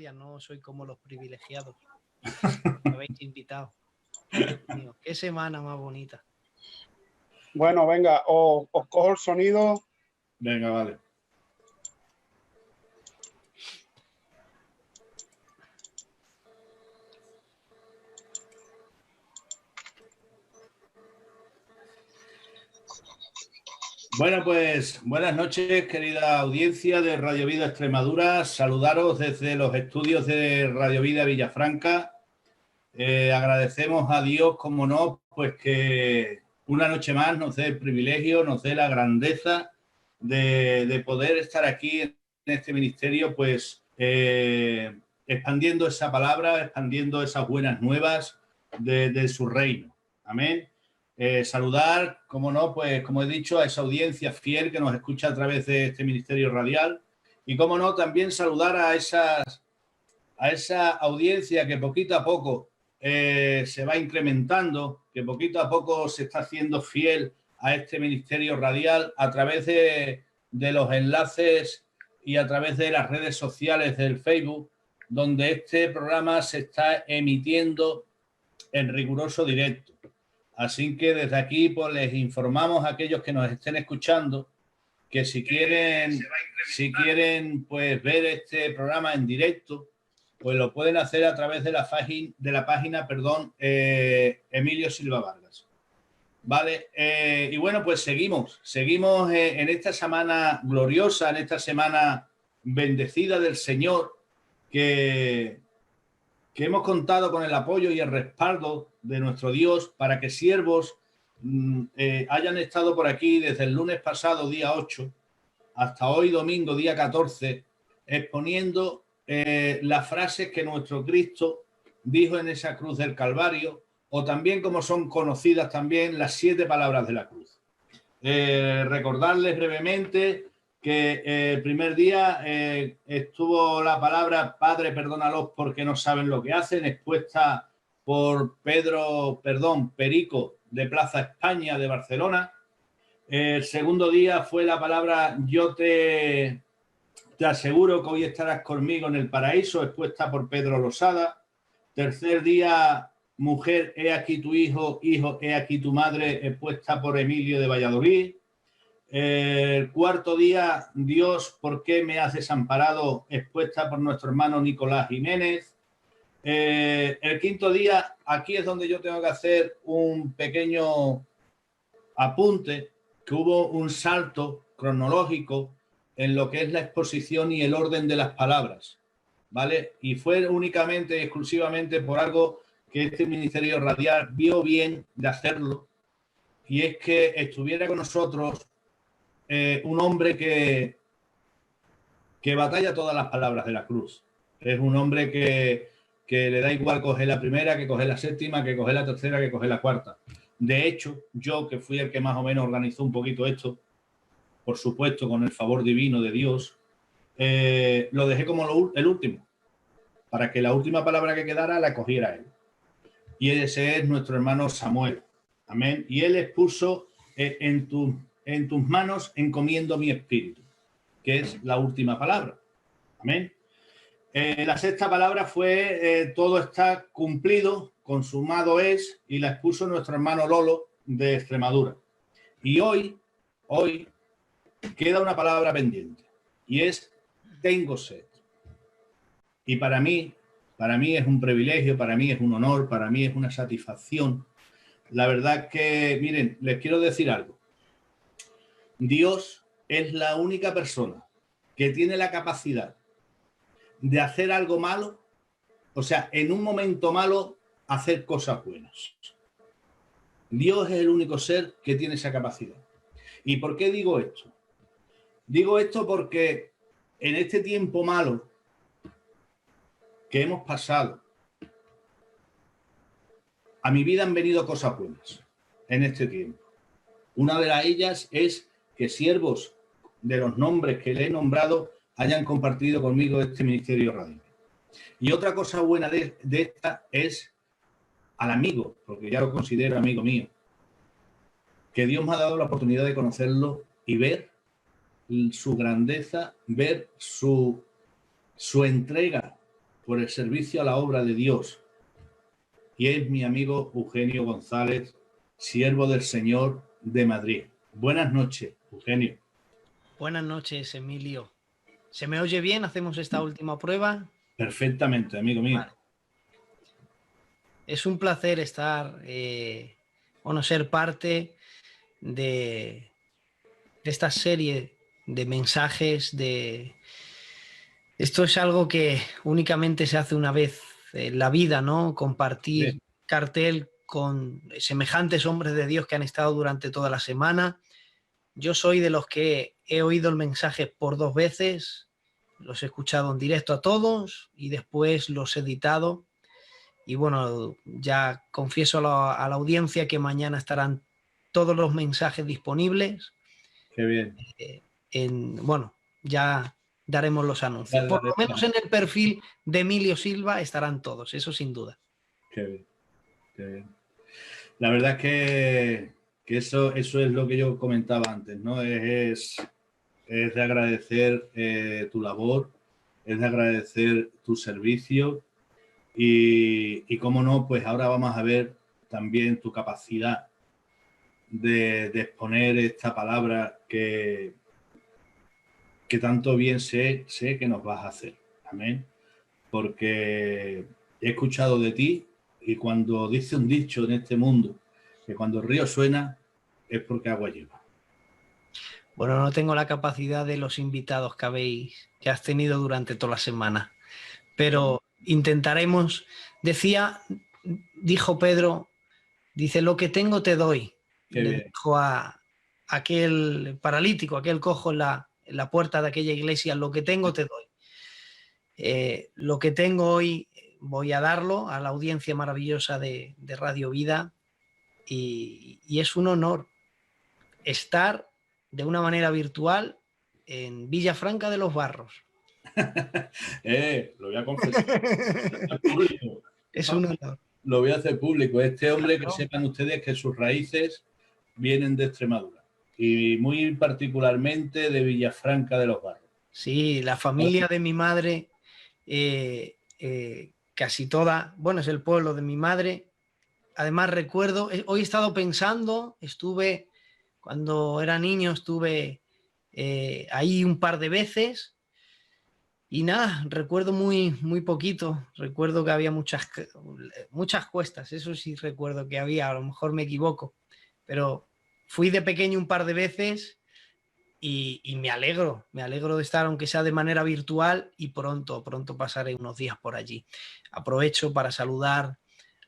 gracias, no soy como los privilegiados. Me habéis invitado. Dios mío, qué semana más bonita. Bueno, venga, os cojo el sonido. Venga, vale. Bueno, pues buenas noches, querida audiencia de Radio Vida Extremadura. Saludaros desde los estudios de Radio Vida Villafranca. Agradecemos a Dios, como no, pues que una noche más nos dé el privilegio, nos dé la grandeza de poder estar aquí en este ministerio, pues expandiendo esa palabra, expandiendo esas buenas nuevas de su reino. Amén. Saludar, como no, pues como he dicho, a esa audiencia fiel que nos escucha a través de este ministerio radial y, como no, también saludar a esa audiencia que poquito a poco se va incrementando, que poquito a poco se está haciendo fiel a este ministerio radial a través de los enlaces y a través de las redes sociales del Facebook, donde este programa se está emitiendo en riguroso directo. Así que desde aquí pues les informamos a aquellos que nos estén escuchando que si quieren pues ver este programa en directo, pues lo pueden hacer a través de la página Emilio Silva Vargas. Vale, y bueno, pues seguimos en esta semana gloriosa, en esta semana bendecida del Señor, que hemos contado con el apoyo y el respaldo de nuestro Dios para que siervos hayan estado por aquí desde el lunes pasado, día 8, hasta hoy, domingo, día 14, exponiendo las frases que nuestro Cristo dijo en esa cruz del Calvario, o también como son conocidas también las 7 palabras de la cruz. Recordarles brevemente que el primer día estuvo la palabra Padre, perdónalos porque no saben lo que hacen, expuesta por Perico de Plaza España de Barcelona. El segundo día fue la palabra Yo te aseguro que hoy estarás conmigo en el paraíso, expuesta por Pedro Losada. Tercer día, Mujer, he aquí tu hijo, hijo, he aquí tu madre, expuesta por Emilio de Valladolid. El cuarto día, Dios, ¿por qué me has desamparado?, expuesta por nuestro hermano Nicolás Jiménez. El quinto día, aquí es donde yo tengo que hacer un pequeño apunte, que hubo un salto cronológico en lo que es la exposición y el orden de las palabras, ¿vale? Y fue únicamente y exclusivamente por algo que este ministerio radial vio bien de hacerlo, y es que estuviera con nosotros un hombre que batalla todas las palabras de la cruz. Es un hombre que le da igual coger la primera, que coger la séptima, que coger la tercera, que coger la cuarta. De hecho, yo, que fui el que más o menos organizó un poquito esto, por supuesto con el favor divino de Dios, lo dejé como el último, para que la última palabra que quedara la cogiera él. Y ese es nuestro hermano Samuel. Amén. Y él expuso en tus manos encomiendo mi espíritu, que es la última palabra. Amén. La sexta palabra fue todo está cumplido, consumado es, y la expuso nuestro hermano Lolo de Extremadura. Y hoy queda una palabra pendiente, y es tengo sed. Y para mí es un privilegio, para mí es un honor, para mí es una satisfacción. La verdad que, miren, les quiero decir algo. Dios es la única persona que tiene la capacidad de hacer algo malo, o sea, en un momento malo, hacer cosas buenas. Dios es el único ser que tiene esa capacidad. ¿Y por qué digo esto? Digo esto porque en este tiempo malo que hemos pasado, a mi vida han venido cosas buenas en este tiempo. Una de ellas es que siervos de los nombres que le he nombrado hayan compartido conmigo este ministerio radial. Y otra cosa buena de esta es al amigo, porque ya lo considero amigo mío, que Dios me ha dado la oportunidad de conocerlo y ver su grandeza, ver su entrega por el servicio a la obra de Dios. Y es mi amigo Eugenio González, siervo del Señor de Madrid. Buenas noches, Eugenio. Buenas noches, Emilio. ¿Se me oye bien? ¿Hacemos esta última prueba? Perfectamente, amigo mío. Vale. Es un placer estar, ser parte de esta serie de mensajes. Esto es algo que únicamente se hace una vez en la vida, ¿no? Compartir Sí. cartel con semejantes hombres de Dios que han estado durante toda la semana. Yo soy de los que he oído el mensaje por 2 veces, los he escuchado en directo a todos y después los he editado. Y bueno, ya confieso a la audiencia que mañana estarán todos los mensajes disponibles. Qué bien. Ya daremos los anuncios. Por lo menos en el perfil de Emilio Silva estarán todos, eso sin duda. Qué bien. Qué bien. La verdad es que eso es lo que yo comentaba antes, ¿no? Es de agradecer tu labor, es de agradecer tu servicio y cómo no, pues ahora vamos a ver también tu capacidad de exponer esta palabra que tanto bien sé que nos vas a hacer. Amén. Porque he escuchado de ti y cuando dice un dicho en este mundo que cuando el río suena es porque agua lleva. Bueno, no tengo la capacidad de los invitados que has tenido durante toda la semana, pero intentaremos. Dijo Pedro, dice, lo que tengo te doy. Le dijo a aquel paralítico, aquel cojo en la puerta de aquella iglesia, lo que tengo te doy. Lo que tengo hoy voy a darlo a la audiencia maravillosa de Radio Vida y es un honor estar de una manera virtual en Villafranca de los Barros. Lo voy a confesar. Es un honor. Lo voy a hacer público. Este hombre, claro, que sepan ustedes que sus raíces vienen de Extremadura y muy particularmente de Villafranca de los Barros. Sí, la familia de mi madre, casi toda, bueno, es el pueblo de mi madre. Además recuerdo, hoy he estado pensando, cuando era niño estuve ahí un par de veces y nada, recuerdo muy, muy poquito. Recuerdo que había muchas cuestas, eso sí recuerdo que había, a lo mejor me equivoco, pero fui de pequeño un par de veces y me alegro de estar, aunque sea de manera virtual, y pronto pasaré unos días por allí. Aprovecho para saludar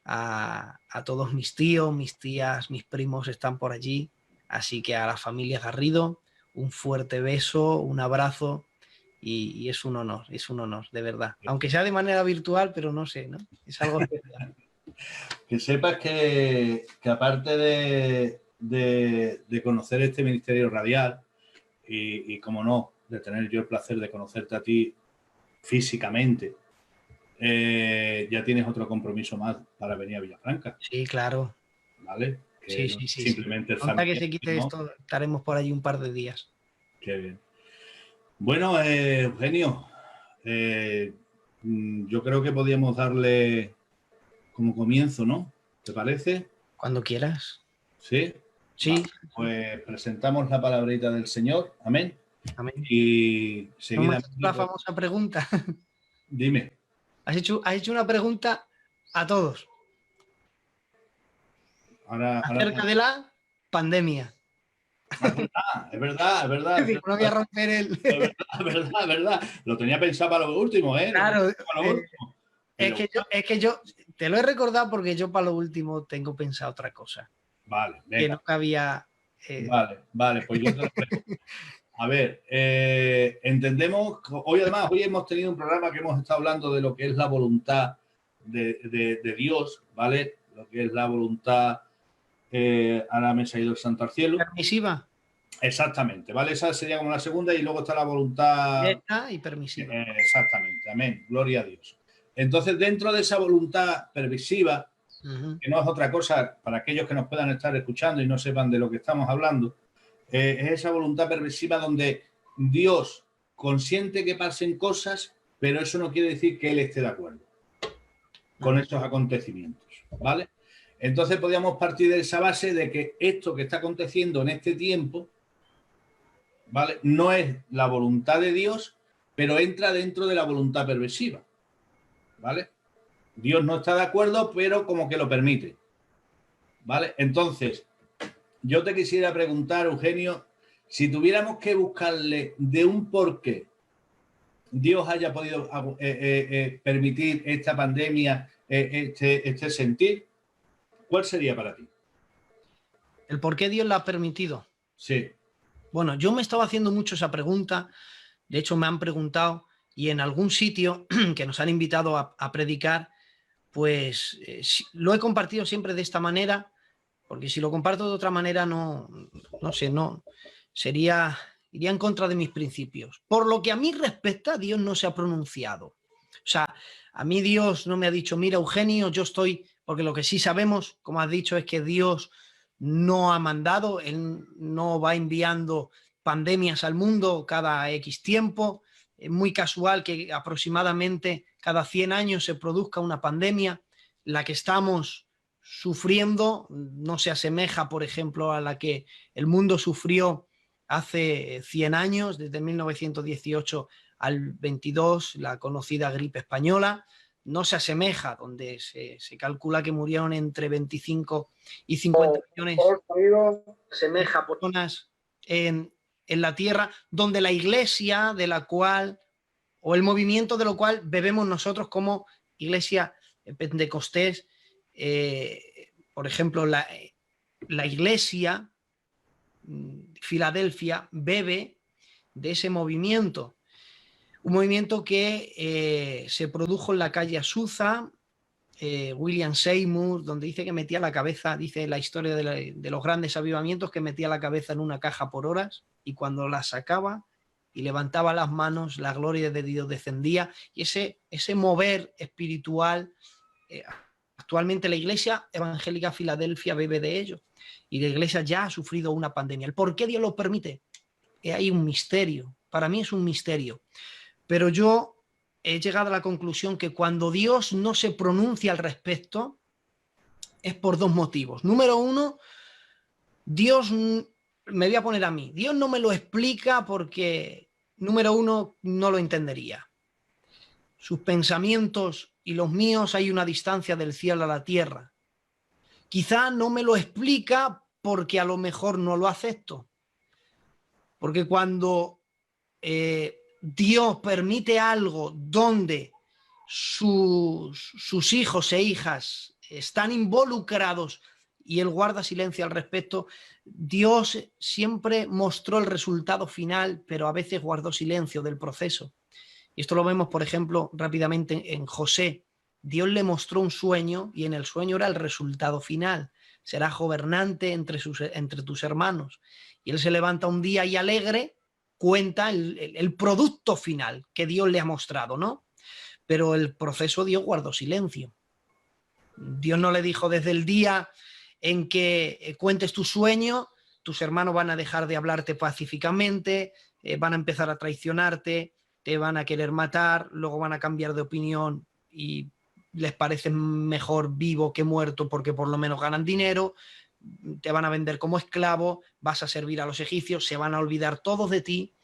a todos mis tíos, mis tías, mis primos están por allí, así que a la familia Garrido un fuerte beso, un abrazo y es un honor, de verdad. Aunque sea de manera virtual, pero no sé, ¿no? Es algo especial. Que sepas que aparte de conocer este ministerio radial y como no, de tener yo el placer de conocerte a ti físicamente, ya tienes otro compromiso más para venir a Villafranca. Sí, claro. ¿Vale? Que sí. simplemente sí. Hasta que se quite esto, estaremos por allí un par de días. Qué bien. Bueno, Eugenio, yo creo que podríamos darle como comienzo, ¿no? ¿Te parece? Cuando quieras. ¿Sí? Sí. Vale, pues presentamos la palabrita del Señor. Amén. Amén. Y seguidamente... La famosa pregunta. Dime. Has hecho una pregunta a todos. Acerca de la pandemia. Es verdad. No voy a romper el... Es verdad. Lo tenía pensado para lo último, ¿eh? Claro. Es que yo te lo he recordado porque yo para lo último tengo pensado otra cosa. Vale, venga. Que no cabía... Vale, pues yo te lo pregunto. A ver, entendemos, hoy hemos tenido un programa que hemos estado hablando de lo que es la voluntad de Dios, ¿vale? Lo que es la voluntad, ahora me ha ido el santo al cielo. Permisiva. Exactamente, ¿vale? Esa sería como la segunda y luego está la voluntad... Directa y permisiva. Exactamente, amén, gloria a Dios. Entonces, dentro de esa voluntad permisiva, que no es otra cosa, para aquellos que nos puedan estar escuchando y no sepan de lo que estamos hablando, es esa voluntad permisiva donde Dios consiente que pasen cosas, pero eso no quiere decir que Él esté de acuerdo con estos acontecimientos, ¿vale? Entonces podríamos partir de esa base de que esto que está aconteciendo en este tiempo, ¿vale?, no es la voluntad de Dios, pero entra dentro de la voluntad perversiva, ¿vale? Dios no está de acuerdo, pero como que lo permite, ¿vale? Entonces, yo te quisiera preguntar, Eugenio, si tuviéramos que buscarle de un porqué Dios haya podido permitir esta pandemia, este sentir, ¿cuál sería para ti? ¿El por qué Dios la ha permitido? Sí. Bueno, yo me estaba haciendo mucho esa pregunta. De hecho, me han preguntado y en algún sitio que nos han invitado a predicar, pues lo he compartido siempre de esta manera, porque si lo comparto de otra manera no sé, no iría en contra de mis principios. Por lo que a mí respecta, Dios no se ha pronunciado. O sea, a mí Dios no me ha dicho, mira, Eugenio, yo estoy, porque lo que sí sabemos, como has dicho, es que Dios no ha mandado, Él no va enviando pandemias al mundo cada X tiempo. Es muy casual que aproximadamente cada 100 años se produzca una pandemia. La que estamos sufriendo no se asemeja, por ejemplo, a la que el mundo sufrió hace 100 años, desde 1918 al 22, la conocida gripe española. No se asemeja, donde se calcula que murieron entre 25 y 50 millones de personas en la tierra, donde la iglesia de la cual, o el movimiento de lo cual bebemos nosotros como iglesia pentecostés, por ejemplo, la iglesia Filadelfia bebe de ese movimiento. Un movimiento que se produjo en la calle Azusa, William Seymour, donde dice que metía la cabeza, dice la historia de los grandes avivamientos, que metía la cabeza en una caja por horas y cuando la sacaba y levantaba las manos, la gloria de Dios descendía. Y ese mover espiritual, actualmente la Iglesia Evangélica Filadelfia bebe de ello. Y la Iglesia ya ha sufrido una pandemia. ¿El por qué Dios lo permite? Hay un misterio. Para mí es un misterio. Pero yo he llegado a la conclusión que cuando Dios no se pronuncia al respecto es por dos motivos. Número uno, Dios, me voy a poner a mí, Dios no me lo explica porque, número uno, no lo entendería. Sus pensamientos y los míos hay una distancia del cielo a la tierra. Quizá no me lo explica porque a lo mejor no lo acepto. Porque cuando Dios permite algo donde sus hijos e hijas están involucrados y Él guarda silencio al respecto, Dios siempre mostró el resultado final, pero a veces guardó silencio del proceso. Y esto lo vemos, por ejemplo, rápidamente en José. Dios le mostró un sueño y en el sueño era el resultado final. Serás gobernante entre tus hermanos. Y él se levanta un día y alegre cuenta el producto final que Dios le ha mostrado, ¿no? Pero el proceso Dios guardó silencio. Dios no le dijo desde el día en que cuentes tu sueño, tus hermanos van a dejar de hablarte pacíficamente, van a empezar a traicionarte, te van a querer matar, luego van a cambiar de opinión y les parece mejor vivo que muerto porque por lo menos ganan dinero, te van a vender como esclavo, vas a servir a los egipcios, se van a olvidar todos de ti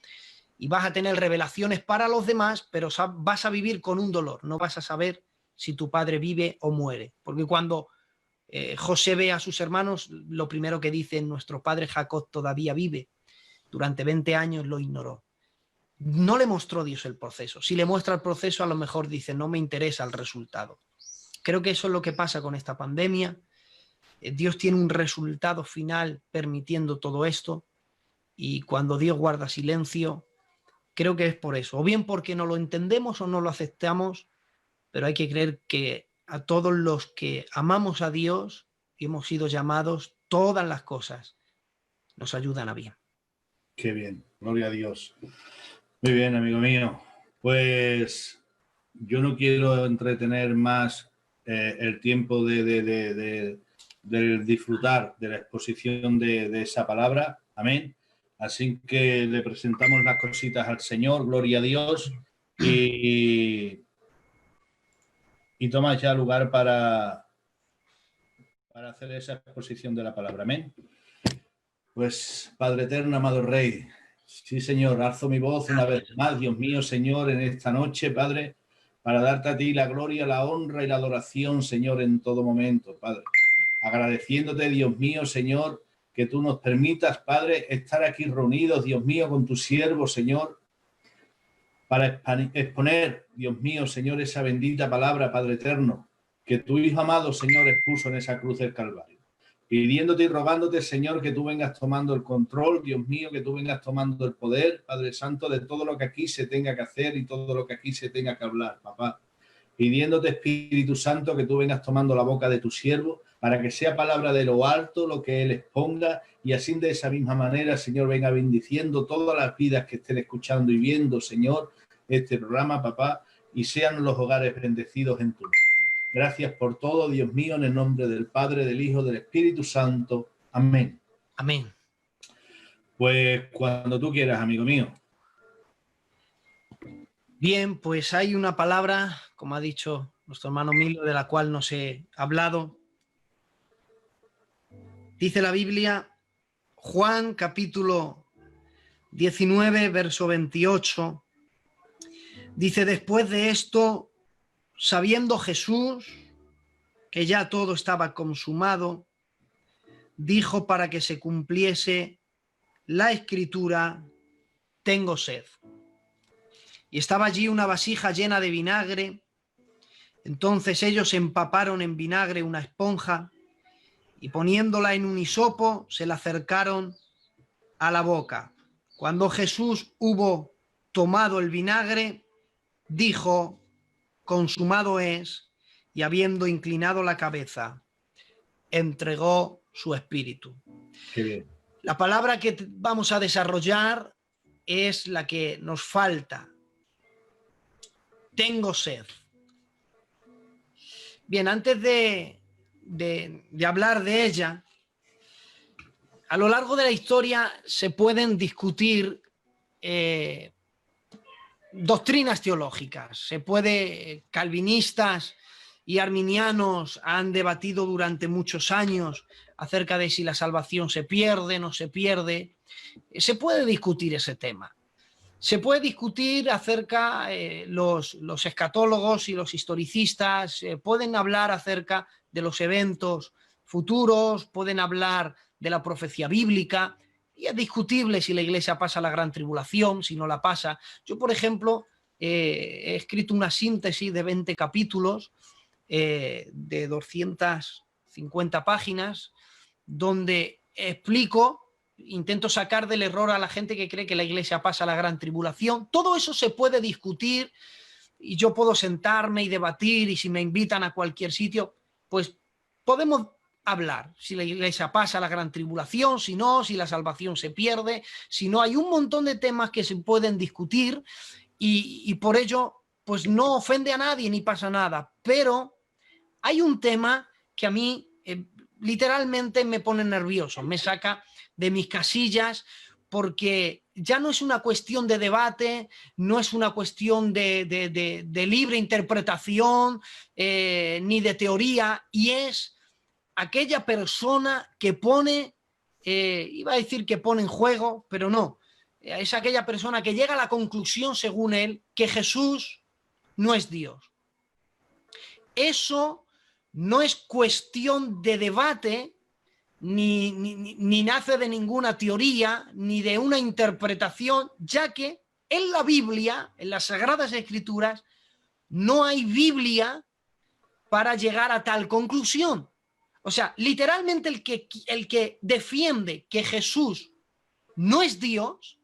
y vas a tener revelaciones para los demás, pero vas a vivir con un dolor, no vas a saber si tu padre vive o muere. Porque cuando José ve a sus hermanos, lo primero que dice, nuestro padre Jacob todavía vive. Durante 20 años lo ignoró. No le mostró Dios el proceso. Si le muestra el proceso, a lo mejor dice, no me interesa el resultado. Creo que eso es lo que pasa con esta pandemia. Dios tiene un resultado final permitiendo todo esto y cuando Dios guarda silencio, creo que es por eso. O bien porque no lo entendemos o no lo aceptamos, pero hay que creer que a todos los que amamos a Dios y hemos sido llamados, todas las cosas nos ayudan a bien. Qué bien, gloria a Dios. Muy bien, amigo mío. Pues yo no quiero entretener más el tiempo de disfrutar de la exposición de esa palabra. Amén. Así que le presentamos las cositas al Señor, gloria a Dios. y toma ya lugar para hacer esa exposición de la palabra. Amén. Pues, Padre eterno, amado Rey, sí, Señor, alzo mi voz una vez más, Dios mío, Señor, en esta noche, Padre, para darte a ti la gloria, la honra y la adoración, Señor, en todo momento, Padre. Agradeciéndote, Dios mío, Señor, que tú nos permitas, Padre, estar aquí reunidos, Dios mío, con tu siervo, Señor, para exponer, Dios mío, Señor, esa bendita palabra, Padre eterno, que tu Hijo amado, Señor, expuso en esa cruz del Calvario. Pidiéndote y rogándote, Señor, que tú vengas tomando el control, Dios mío, que tú vengas tomando el poder, Padre Santo, de todo lo que aquí se tenga que hacer y todo lo que aquí se tenga que hablar, papá. Pidiéndote, Espíritu Santo, que tú vengas tomando la boca de tu siervo para que sea palabra de lo alto lo que él exponga y así de esa misma manera, Señor, venga bendiciendo todas las vidas que estén escuchando y viendo, Señor, este programa, papá, y sean los hogares bendecidos en tu nombre. Gracias por todo, Dios mío, en el nombre del Padre, del Hijo, del Espíritu Santo. Amén. Amén. Pues cuando tú quieras, amigo mío. Bien, pues hay una palabra, como ha dicho nuestro hermano Milo, de la cual nos he hablado. Dice la Biblia, Juan capítulo 19, verso 28. Dice, después de esto, sabiendo Jesús que ya todo estaba consumado, dijo para que se cumpliese la escritura, tengo sed. Y estaba allí una vasija llena de vinagre. Entonces ellos empaparon en vinagre una esponja y poniéndola en un hisopo se la acercaron a la boca. Cuando Jesús hubo tomado el vinagre, dijo, consumado es, y habiendo inclinado la cabeza, entregó su espíritu. Qué bien. La palabra que vamos a desarrollar es la que nos falta. Tengo sed. Bien, antes de hablar de ella, a lo largo de la historia se pueden discutir doctrinas teológicas. Calvinistas y arminianos han debatido durante muchos años acerca de si la salvación se pierde o no se pierde. Se puede discutir ese tema. Se puede discutir acerca, los escatólogos y los historicistas pueden hablar acerca de los eventos futuros, pueden hablar de la profecía bíblica, y es discutible si la iglesia pasa la gran tribulación, si no la pasa. Yo, por ejemplo, he escrito una síntesis de 20 capítulos de 250 páginas, donde explico, intento sacar del error a la gente que cree que la iglesia pasa la gran tribulación. Todo eso se puede discutir y yo puedo sentarme y debatir, y si me invitan a cualquier sitio, pues podemos hablar si la iglesia pasa la gran tribulación, si no, si la salvación se pierde, si no. Hay un montón de temas que se pueden discutir y por ello pues no ofende a nadie ni pasa nada, pero hay un tema que a mí literalmente me pone nervioso, me saca de mis casillas, porque ya no es una cuestión de debate, no es una cuestión de libre interpretación ni de teoría, y es aquella persona que pone, iba a decir que pone en juego, pero no, es aquella persona que llega a la conclusión, según él, que Jesús no es Dios. Eso no es cuestión de debate, ni nace de ninguna teoría, ni de una interpretación, ya que en la Biblia, en las Sagradas Escrituras, no hay Biblia para llegar a tal conclusión. O sea, literalmente el que defiende que Jesús no es Dios,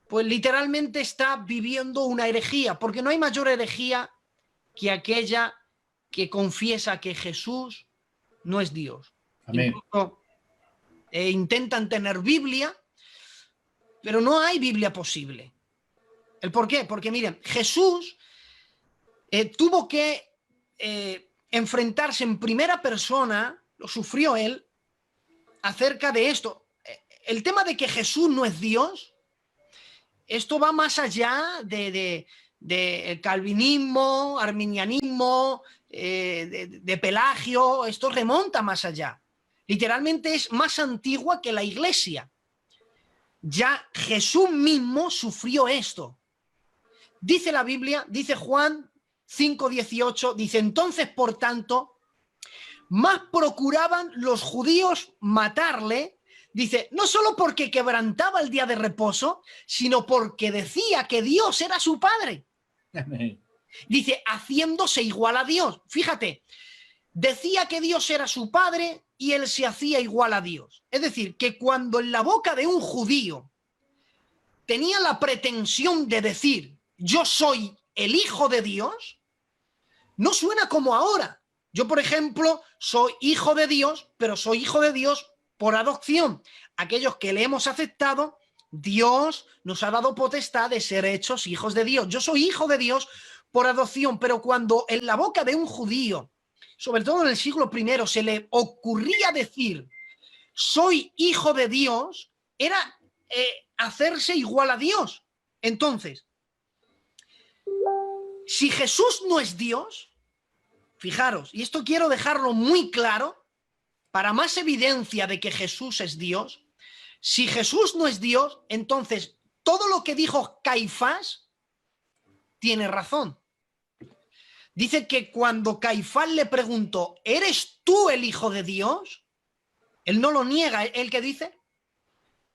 pues literalmente está viviendo una herejía, porque no hay mayor herejía que aquella que confiesa que Jesús no es Dios. Amén. Incluso intentan tener Biblia, pero no hay Biblia posible. ¿El por qué? Porque miren, Jesús tuvo que enfrentarse en primera persona, lo sufrió él, acerca de esto. El tema de que Jesús no es Dios, esto va más allá de del calvinismo, arminianismo, de Pelagio. Esto remonta más allá. Literalmente es más antigua que la Iglesia. Ya Jesús mismo sufrió esto. Dice la Biblia, dice Juan 5:18, dice: entonces, por tanto, más procuraban los judíos matarle, dice, no solo porque quebrantaba el día de reposo, sino porque decía que Dios era su Padre. Dice, haciéndose igual a Dios. Fíjate, decía que Dios era su Padre y él se hacía igual a Dios. Es decir, que cuando en la boca de un judío tenía la pretensión de decir yo soy el Hijo de Dios, no suena como ahora. Yo, por ejemplo, soy hijo de Dios, pero soy hijo de Dios por adopción. Aquellos que le hemos aceptado, Dios nos ha dado potestad de ser hechos hijos de Dios. Yo soy hijo de Dios por adopción, pero cuando en la boca de un judío, sobre todo en el siglo I, se le ocurría decir soy hijo de Dios, era hacerse igual a Dios. Entonces, si Jesús no es Dios, fijaros, y esto quiero dejarlo muy claro, para más evidencia de que Jesús es Dios, si Jesús no es Dios, entonces todo lo que dijo Caifás tiene razón. Dice que cuando Caifás le preguntó, ¿eres tú el Hijo de Dios? Él no lo niega. ¿Él qué dice?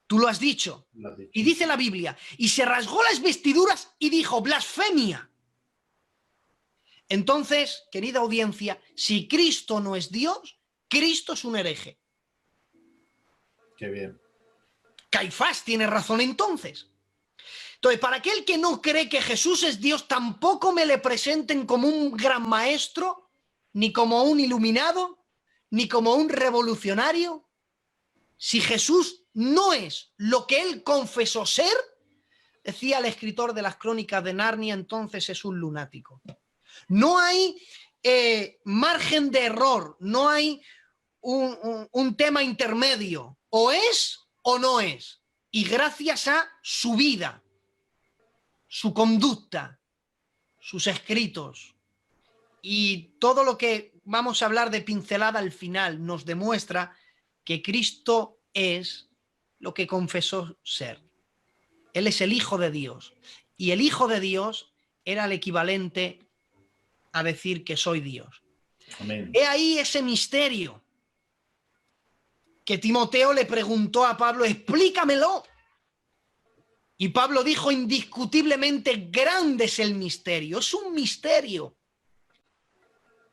Tú lo has dicho. Y dice la Biblia, y se rasgó las vestiduras y dijo, blasfemia. Entonces, querida audiencia, si Cristo no es Dios, Cristo es un hereje. Qué bien. Caifás tiene razón entonces. Entonces, para aquel que no cree que Jesús es Dios, tampoco me le presenten como un gran maestro, ni como un iluminado, ni como un revolucionario. Si Jesús no es lo que él confesó ser, decía el escritor de las Crónicas de Narnia, entonces es un lunático. No hay margen de error, no hay un tema intermedio. O es o no es. Y gracias a su vida, su conducta, sus escritos y todo lo que vamos a hablar de pincelada al final nos demuestra que Cristo es lo que confesó ser. Él es el Hijo de Dios. Y el Hijo de Dios era el equivalente a decir que soy Dios. Amén. He ahí ese misterio que Timoteo le preguntó a Pablo, explícamelo. Y Pablo dijo indiscutiblemente, grande es el misterio. Es un misterio.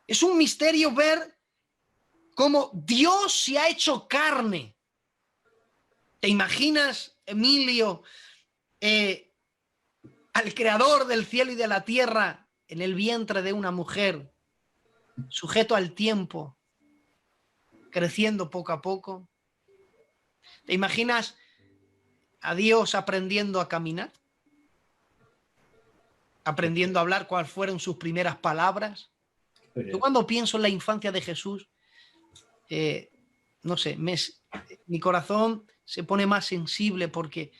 Es un misterio ver cómo Dios se ha hecho carne. ¿Te imaginas, Emilio, al creador del cielo y de la tierra en el vientre de una mujer, sujeto al tiempo, creciendo poco a poco? ¿Te imaginas a Dios aprendiendo a caminar? Aprendiendo a hablar, cuáles fueron sus primeras palabras. Yo cuando pienso en la infancia de Jesús, no sé, mi corazón se pone más sensible porque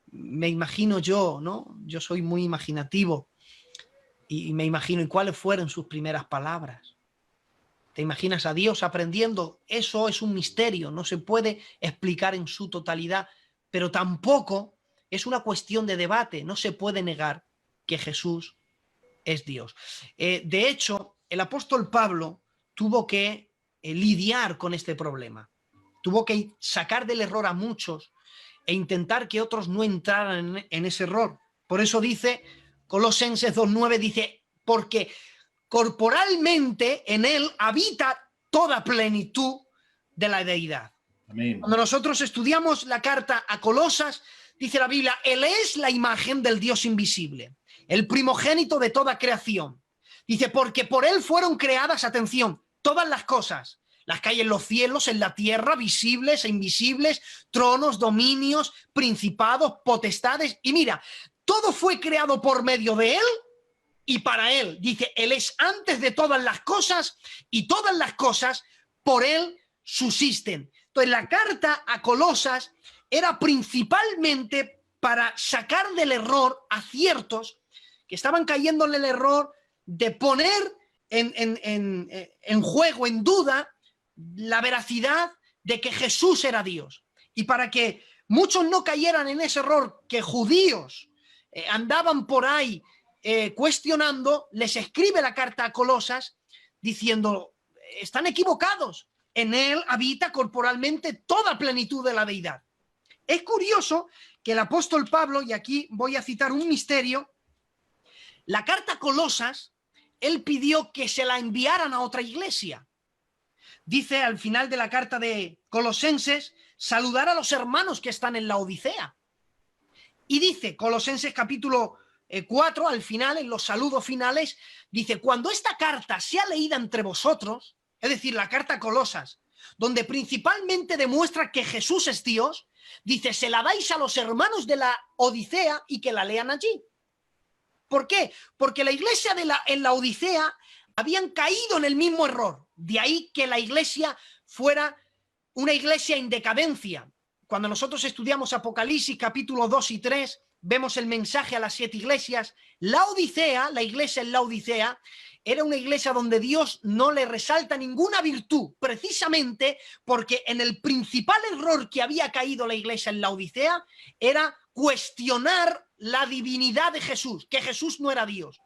me imagino yo, ¿no? Yo soy muy imaginativo y me imagino y cuáles fueron sus primeras palabras. ¿Te imaginas a Dios aprendiendo? Eso es un misterio, no se puede explicar en su totalidad, pero tampoco es una cuestión de debate, no se puede negar que Jesús es Dios. De hecho, el apóstol Pablo tuvo que lidiar con este problema, tuvo que sacar del error a muchos e intentar que otros no entraran en ese error. Por eso dice, Colosenses 2:9 dice, porque corporalmente en él habita toda plenitud de la deidad. Amén. Cuando nosotros estudiamos la carta a Colosas, dice la Biblia, él es la imagen del Dios invisible, el primogénito de toda creación. Dice, porque por él fueron creadas, atención, todas las cosas, las que hay en los cielos, en la tierra, visibles e invisibles, tronos, dominios, principados, potestades. Y mira, todo fue creado por medio de él y para él. Dice, él es antes de todas las cosas y todas las cosas por él subsisten. Entonces, la carta a Colosas era principalmente para sacar del error a ciertos que estaban cayendo en el error de poner en juego, en duda, la veracidad de que Jesús era Dios. Y para que muchos no cayeran en ese error que judíos andaban por ahí cuestionando, les escribe la carta a Colosas diciendo, están equivocados, en él habita corporalmente toda plenitud de la deidad. Es curioso que el apóstol Pablo, y aquí voy a citar un misterio, la carta a Colosas, él pidió que se la enviaran a otra iglesia. Dice al final de la carta de Colosenses, saludar a los hermanos que están en la Odisea. Y dice, Colosenses capítulo 4, al final, en los saludos finales, dice, cuando esta carta sea leída entre vosotros, es decir, la carta a Colosas, donde principalmente demuestra que Jesús es Dios, dice, se la dais a los hermanos de la Odisea y que la lean allí. ¿Por qué? Porque la iglesia en la Odisea habían caído en el mismo error. De ahí que la iglesia fuera una iglesia en decadencia. Cuando nosotros estudiamos Apocalipsis capítulos 2 y 3, vemos el mensaje a las 7 iglesias. La Odisea, la iglesia en la Odisea, era una iglesia donde Dios no le resalta ninguna virtud, precisamente porque en el principal error que había caído la iglesia en la Odisea era cuestionar la divinidad de Jesús, que Jesús no era Dios.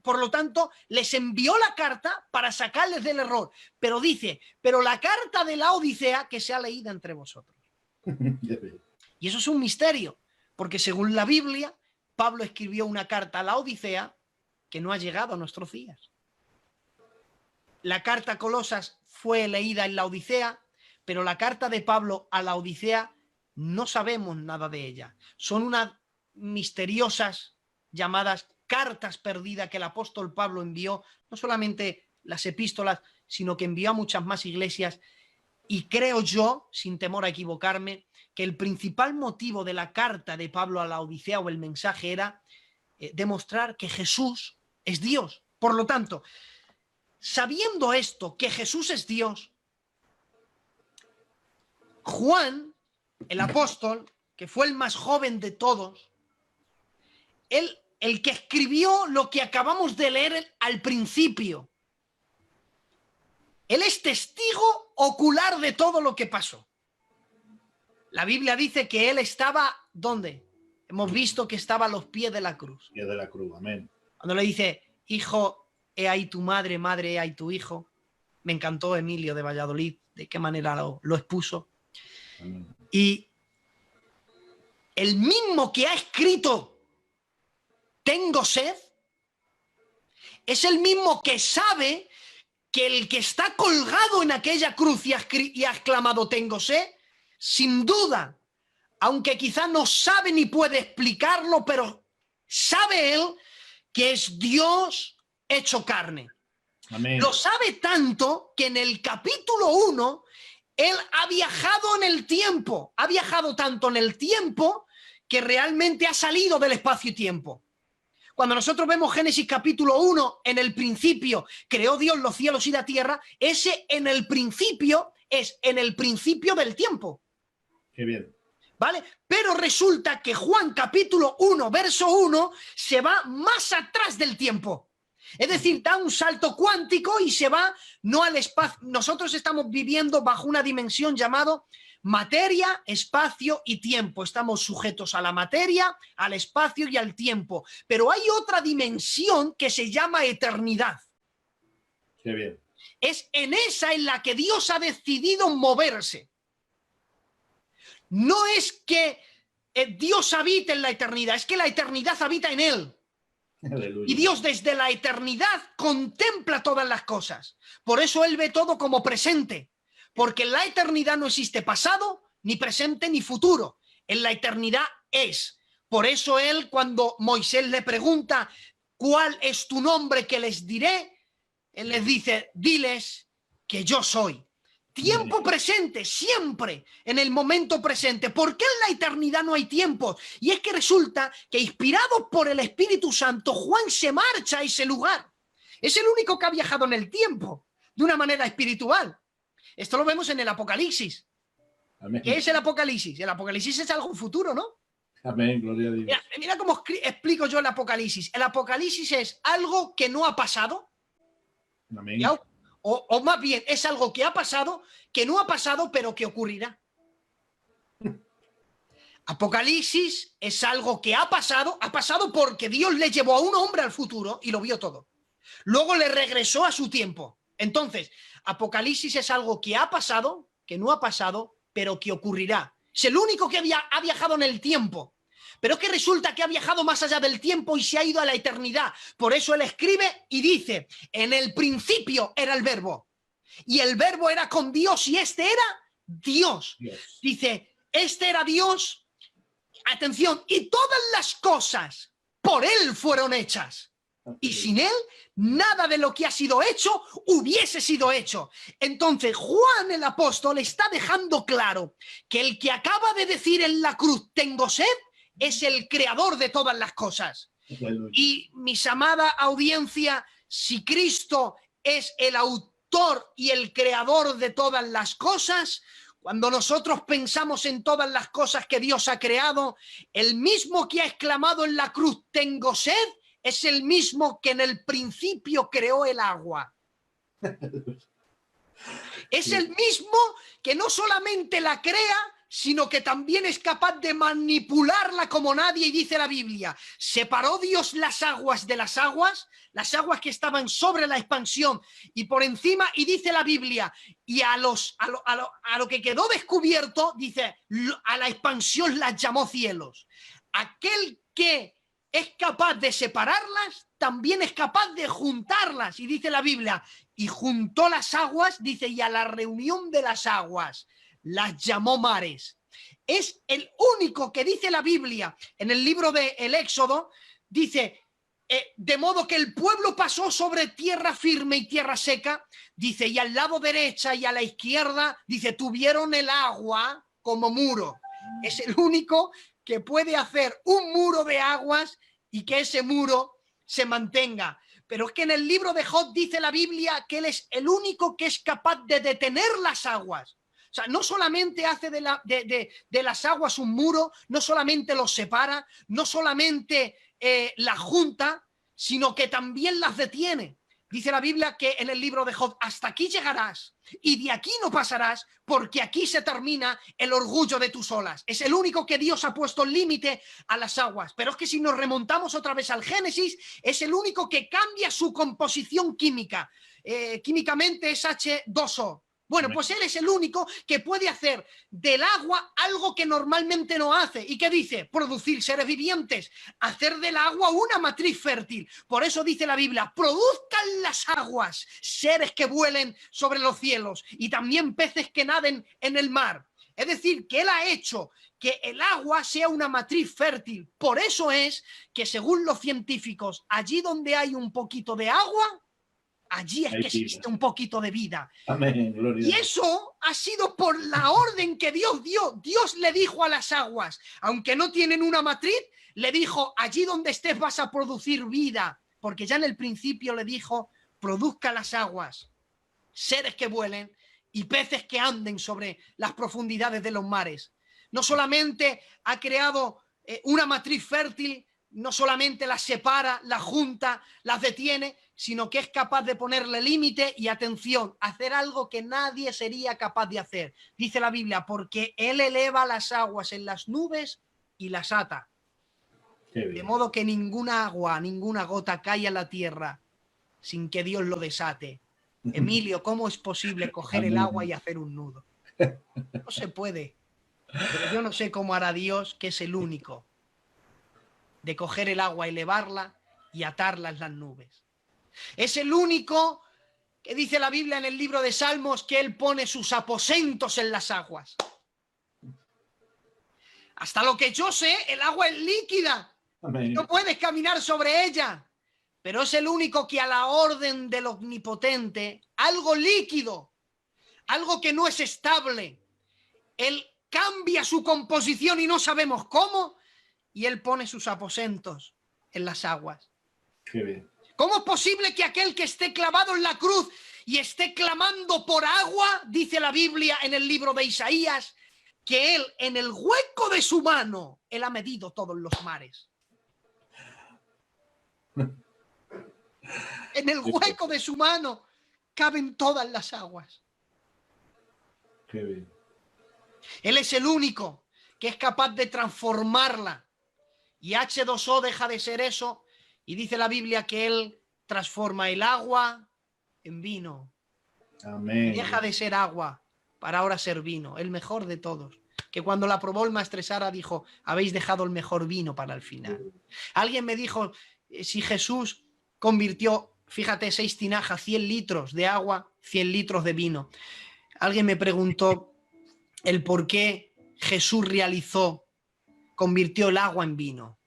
Por lo tanto, les envió la carta para sacarles del error. Pero dice, pero la carta de la Odisea que sea leída entre vosotros. Y eso es un misterio, porque según la Biblia, Pablo escribió una carta a la Odisea que no ha llegado a nuestros días. La carta a Colosas fue leída en la Odisea, pero la carta de Pablo a la Odisea no sabemos nada de ella. Son unas misteriosas llamadas cartas perdidas que el apóstol Pablo envió, no solamente las epístolas, sino que envió a muchas más iglesias. Y creo yo, sin temor a equivocarme, que el principal motivo de la carta de Pablo a la Odisea o el mensaje era demostrar que Jesús es Dios. Por lo tanto, sabiendo esto, que Jesús es Dios, Juan, el apóstol, que fue el más joven de todos, el que escribió lo que acabamos de leer al principio, él es testigo ocular de todo lo que pasó. La Biblia dice que él estaba, ¿dónde? Hemos visto que estaba a los pies de la cruz. Pies de la cruz, amén. Cuando le dice, hijo, he ahí tu madre, madre, he ahí tu hijo. Me encantó Emilio de Valladolid, de qué manera lo expuso. Amén. Y el mismo que ha escrito tengo sed, es el mismo que sabe que el que está colgado en aquella cruz y ha exclamado tengo sed, sin duda, aunque quizá no sabe ni puede explicarlo, pero sabe él que es Dios hecho carne. Amén. Lo sabe tanto que en el capítulo 1 él ha viajado en el tiempo, ha viajado tanto en el tiempo que realmente ha salido del espacio y tiempo. Cuando nosotros vemos Génesis capítulo 1, en el principio creó Dios los cielos y la tierra, ese en el principio es en el principio del tiempo. Qué bien. ¿Vale? Pero resulta que Juan capítulo 1, verso 1, se va más atrás del tiempo. Es decir, da un salto cuántico y se va no al espacio. Nosotros estamos viviendo bajo una dimensión llamada materia, espacio y tiempo. Estamos sujetos a la materia, al espacio y al tiempo. Pero hay otra dimensión que se llama eternidad. Qué bien. Es en esa en la que Dios ha decidido moverse. No es que Dios habita en la eternidad, es que la eternidad habita en Él. Aleluya. Y Dios desde la eternidad contempla todas las cosas. Por eso Él ve todo como presente. Porque en la eternidad no existe pasado, ni presente, ni futuro. En la eternidad es. Por eso Él, cuando Moisés le pregunta ¿cuál es tu nombre que les diré? Él les dice, diles que yo soy. Tiempo presente, siempre en el momento presente. ¿Por qué en la eternidad no hay tiempo? Y es que resulta que inspirado por el Espíritu Santo, Juan se marcha a ese lugar. Es el único que ha viajado en el tiempo de una manera espiritual. Esto lo vemos en el Apocalipsis. Amén. ¿Qué es el Apocalipsis? El Apocalipsis es algo futuro, ¿no? Amén, gloria a Dios. Mira cómo explico yo el Apocalipsis. El Apocalipsis es algo que no ha pasado. Amén. O más bien, es algo que ha pasado, que no ha pasado, pero que ocurrirá. Apocalipsis es algo que ha pasado porque Dios le llevó a un hombre al futuro y lo vio todo. Luego le regresó a su tiempo. Entonces, Apocalipsis es algo que ha pasado, que no ha pasado, pero que ocurrirá. Es el único que ha viajado en el tiempo. Pero es que resulta que ha viajado más allá del tiempo y se ha ido a la eternidad. Por eso él escribe y dice, en el principio era el verbo. Y el verbo era con Dios y este era Dios. Dice, este era Dios. Atención, y todas las cosas por él fueron hechas. Y sin él, nada de lo que ha sido hecho hubiese sido hecho. Entonces, Juan el apóstol está dejando claro que el que acaba de decir en la cruz, tengo sed, es el creador de todas las cosas. Y mis amada audiencia, si Cristo es el autor y el creador de todas las cosas, cuando nosotros pensamos en todas las cosas que Dios ha creado, el mismo que ha exclamado en la cruz, tengo sed, es el mismo que en el principio creó el agua. Es el mismo que no solamente la crea, sino que también es capaz de manipularla como nadie. Y dice la Biblia, separó Dios las aguas de las aguas que estaban sobre la expansión y por encima, y dice la Biblia, y a lo que quedó descubierto, dice, a la expansión las llamó cielos. Aquel que es capaz de separarlas, también es capaz de juntarlas. Y dice la Biblia, y juntó las aguas, dice, y a la reunión de las aguas las llamó mares. Es el único que dice la Biblia en el libro del Éxodo, dice, de modo que el pueblo pasó sobre tierra firme y tierra seca, dice, y al lado derecha y a la izquierda, dice, tuvieron el agua como muro. Es el único que puede hacer un muro de aguas y que ese muro se mantenga. Pero es que en el libro de Job dice la Biblia que él es el único que es capaz de detener las aguas. O sea, no solamente hace de las aguas un muro, no solamente los separa, no solamente las junta, sino que también las detiene. Dice la Biblia que en el libro de Job, hasta aquí llegarás y de aquí no pasarás, porque aquí se termina el orgullo de tus olas. Es el único que Dios ha puesto límite a las aguas. Pero es que si nos remontamos otra vez al Génesis, es el único que cambia su composición química. Químicamente es H2O. Bueno, pues él es el único que puede hacer del agua algo que normalmente no hace. ¿Y qué dice? Producir seres vivientes, hacer del agua una matriz fértil. Por eso dice la Biblia, produzcan las aguas seres que vuelen sobre los cielos y también peces que naden en el mar. Es decir, que él ha hecho que el agua sea una matriz fértil. Por eso es que, según los científicos, allí donde hay un poquito de agua, allí es que existe un poquito de vida. Amén, gloria. Y eso ha sido por la orden que Dios dio. Dios le dijo a las aguas, aunque no tienen una matriz, le dijo, allí donde estés vas a producir vida. Porque ya en el principio le dijo, produzca las aguas, seres que vuelen y peces que anden sobre las profundidades de los mares. No solamente ha creado una matriz fértil, no solamente las separa, las junta, las detiene, sino que es capaz de ponerle límite y, atención, hacer algo que nadie sería capaz de hacer. Dice la Biblia, porque él eleva las aguas en las nubes y las ata. De modo que ninguna agua, ninguna gota cae a la tierra sin que Dios lo desate. Emilio, ¿cómo es posible coger el agua y hacer un nudo? No se puede. Pero yo no sé cómo hará Dios, que es el único, de coger el agua, elevarla y atarla en las nubes. Es el único que dice la Biblia en el libro de Salmos que él pone sus aposentos en las aguas. Hasta lo que yo sé, el agua es líquida. Amén. No puedes caminar sobre ella. Pero es el único que a la orden del omnipotente, algo líquido, algo que no es estable, él cambia su composición y no sabemos cómo, y él pone sus aposentos en las aguas. Qué bien. ¿Cómo es posible que aquel que esté clavado en la cruz y esté clamando por agua, dice la Biblia en el libro de Isaías, que él, en el hueco de su mano, él ha medido todos los mares. En el hueco de su mano caben todas las aguas. Qué bien. Él es el único que es capaz de transformarla. Y H2O deja de ser eso. Y dice la Biblia que él transforma el agua en vino. Amén. Y deja de ser agua para ahora ser vino, el mejor de todos. Que cuando la probó el maestresara dijo, habéis dejado el mejor vino para el final. Alguien me dijo, si Jesús convirtió, fíjate, 6 tinajas, 100 litros de agua, 100 litros de vino. Alguien me preguntó el por qué Jesús convirtió el agua en vino.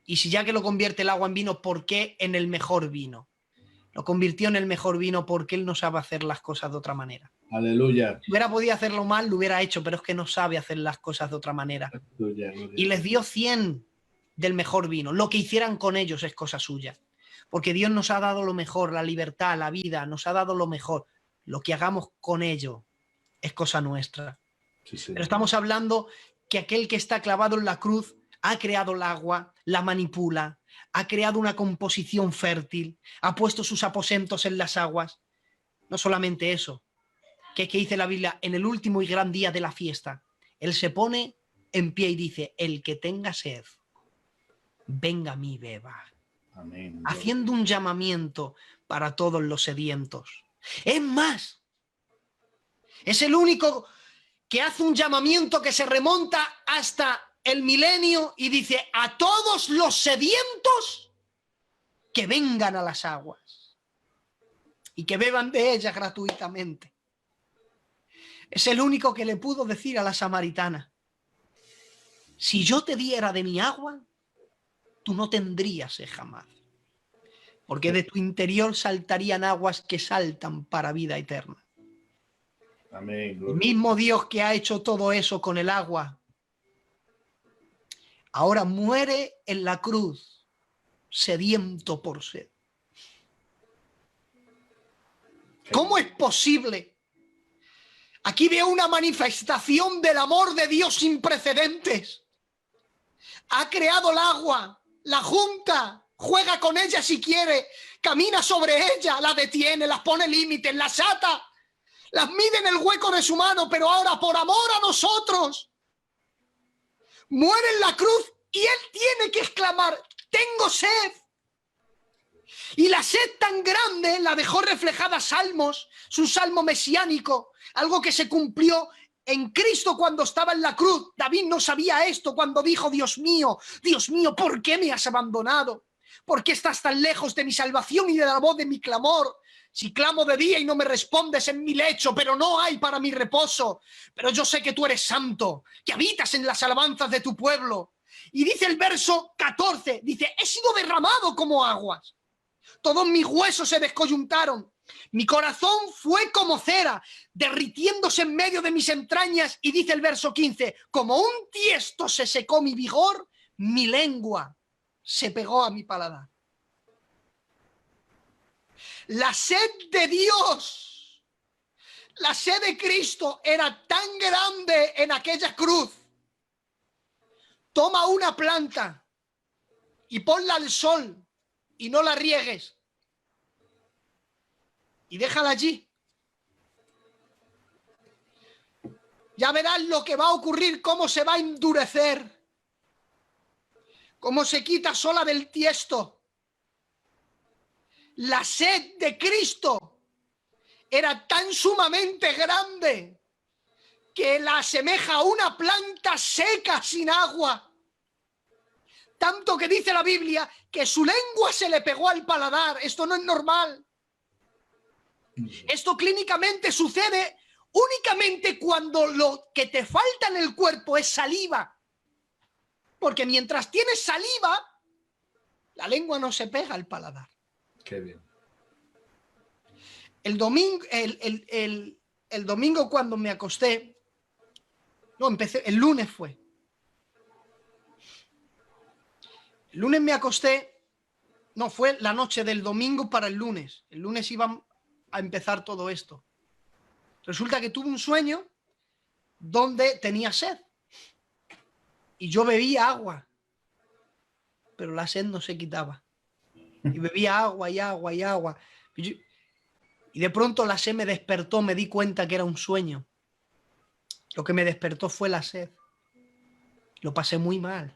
Y si ya que lo convierte el agua en vino, ¿por qué en el mejor vino? Lo convirtió en el mejor vino porque él no sabe hacer las cosas de otra manera. Aleluya. Si hubiera podido hacerlo mal, lo hubiera hecho, pero es que no sabe hacer las cosas de otra manera. Aleluya. Y les dio 100 del mejor vino. Lo que hicieran con ellos es cosa suya. Porque Dios nos ha dado lo mejor, la libertad, la vida, nos ha dado lo mejor. Lo que hagamos con ello es cosa nuestra. Sí, sí. Pero estamos hablando que aquel que está clavado en la cruz ha creado el agua, la manipula, ha creado una composición fértil, ha puesto sus aposentos en las aguas. No solamente eso, que dice la Biblia, en el último y gran día de la fiesta, él se pone en pie y dice, el que tenga sed, venga a mí, beba. Amén. Haciendo un llamamiento para todos los sedientos. Es más, es el único que hace un llamamiento que se remonta hasta el milenio y dice, a todos los sedientos que vengan a las aguas y que beban de ellas gratuitamente. Es el único que le pudo decir a la samaritana, si yo te diera de mi agua, tú no tendrías sed jamás, porque de tu interior saltarían aguas que saltan para vida eterna. Amén. El mismo Dios que ha hecho todo eso con el agua, ahora muere en la cruz, sediento por sed. ¿Cómo es posible? Aquí veo una manifestación del amor de Dios sin precedentes. Ha creado el agua, la junta, juega con ella si quiere, camina sobre ella, la detiene, las pone límites, las ata, las mide en el hueco de su mano, pero ahora por amor a nosotros muere en la cruz y él tiene que exclamar, tengo sed. Y la sed tan grande la dejó reflejada Salmos, su salmo mesiánico, algo que se cumplió en Cristo cuando estaba en la cruz. David no sabía esto cuando dijo, Dios mío, ¿por qué me has abandonado? ¿Por qué estás tan lejos de mi salvación y de la voz de mi clamor? Si clamo de día y no me respondes en mi lecho, pero no hay para mi reposo. Pero yo sé que tú eres santo, que habitas en las alabanzas de tu pueblo. Y dice el verso 14, dice, he sido derramado como aguas. Todos mis huesos se descoyuntaron. Mi corazón fue como cera, derritiéndose en medio de mis entrañas. Y dice el verso 15, como un tiesto se secó mi vigor, mi lengua se pegó a mi paladar. La sed de Dios, la sed de Cristo era tan grande en aquella cruz. Toma una planta y ponla al sol y no la riegues. Y déjala allí. Ya verás lo que va a ocurrir, cómo se va a endurecer, cómo se quita sola del tiesto. La sed de Cristo era tan sumamente grande que la asemeja a una planta seca sin agua. Tanto que dice la Biblia que su lengua se le pegó al paladar. Esto no es normal. Esto clínicamente sucede únicamente cuando lo que te falta en el cuerpo es saliva. Porque mientras tienes saliva, la lengua no se pega al paladar. Qué bien. El domingo cuando me acosté, el lunes fue. El lunes me acosté, fue la noche del domingo para el lunes. El lunes iba a empezar todo esto. Resulta que tuve un sueño donde tenía sed. Y yo bebía agua, pero la sed no se quitaba. Y bebía agua y agua y agua. Y de pronto la sed me despertó, me di cuenta que era un sueño. Lo que me despertó fue la sed. Lo pasé muy mal.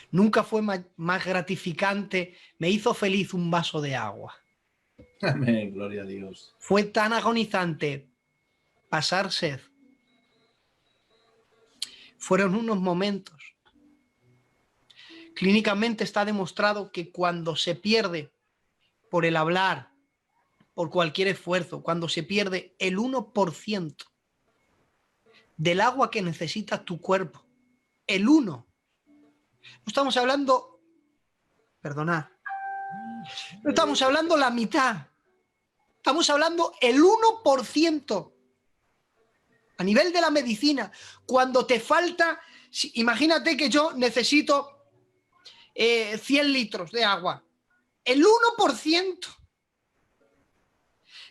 Nunca fue más gratificante, me hizo feliz un vaso de agua. Amén, gloria a Dios. Fue tan agonizante pasar sed. Fueron unos momentos. Clínicamente está demostrado que cuando se pierde por el hablar, por cualquier esfuerzo, cuando se pierde el 1% del agua que necesita tu cuerpo, el 1%, no estamos hablando, perdonad, no estamos hablando la mitad, estamos hablando el 1%. A nivel de la medicina, cuando te falta, imagínate que yo necesito 100 litros de agua, el 1%,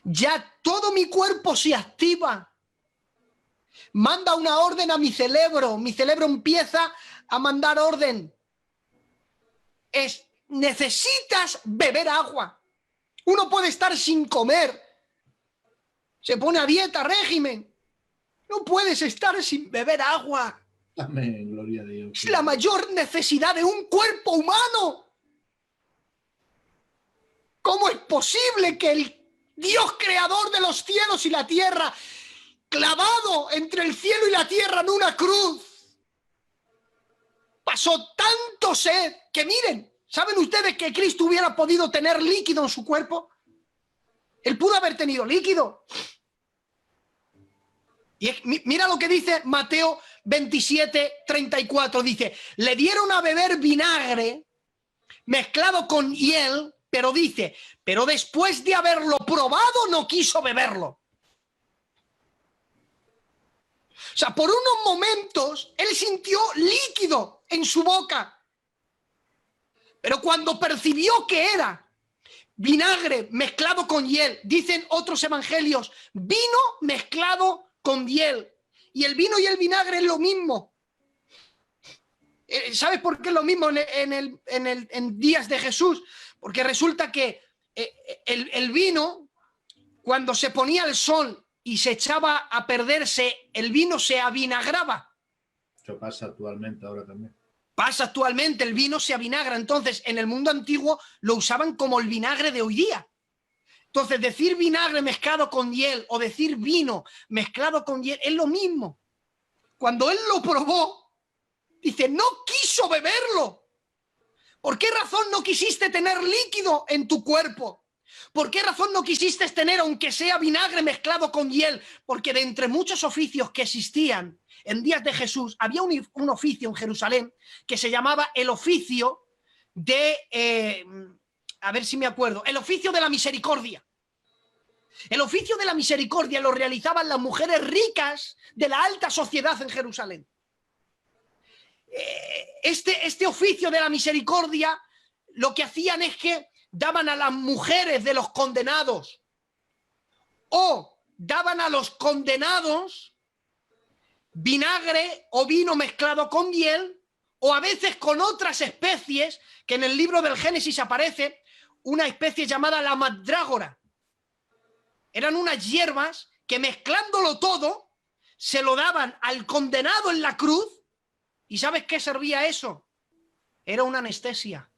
ya todo mi cuerpo se activa, manda una orden a mi cerebro empieza a mandar orden. Necesitas beber agua. Uno puede estar sin comer, se pone a dieta, régimen. No puedes estar sin beber agua. Amén, gloria a Dios. Es la mayor necesidad de un cuerpo humano. ¿Cómo es posible que el Dios creador de los cielos y la tierra, clavado entre el cielo y la tierra en una cruz, pasó tanto sed que miren, ¿saben ustedes que Cristo hubiera podido tener líquido en su cuerpo? Él pudo haber tenido líquido. Y mira lo que dice Mateo 27:34, dice, le dieron a beber vinagre mezclado con hiel, pero dice, pero después de haberlo probado no quiso beberlo. O sea, por unos momentos él sintió líquido en su boca, pero cuando percibió que era vinagre mezclado con hiel, dicen otros evangelios, vino mezclado con hiel, y el vino y el vinagre es lo mismo. ¿Sabes por qué es lo mismo en días de Jesús? Porque resulta que el vino, cuando se ponía el sol y se echaba a perderse, el vino se avinagraba. Eso pasa actualmente ahora también. Pasa actualmente, el vino se avinagra. Entonces, en el mundo antiguo lo usaban como el vinagre de hoy día. Entonces, decir vinagre mezclado con hiel o decir vino mezclado con hiel es lo mismo. Cuando él lo probó, dice, no quiso beberlo. ¿Por qué razón no quisiste tener líquido en tu cuerpo? ¿Por qué razón no quisiste tener, aunque sea vinagre mezclado con hiel? Porque de entre muchos oficios que existían en días de Jesús, había un oficio en Jerusalén que se llamaba el oficio de, a ver si me acuerdo, el oficio de la misericordia. El oficio de la misericordia lo realizaban las mujeres ricas de la alta sociedad en Jerusalén. Este oficio de la misericordia lo que hacían es que daban a las mujeres de los condenados o daban a los condenados vinagre o vino mezclado con miel o a veces con otras especies que en el libro del Génesis aparece una especie llamada la mandrágora. Eran unas hierbas que mezclándolo todo se lo daban al condenado en la cruz. ¿Y sabes qué servía eso? Era una anestesia.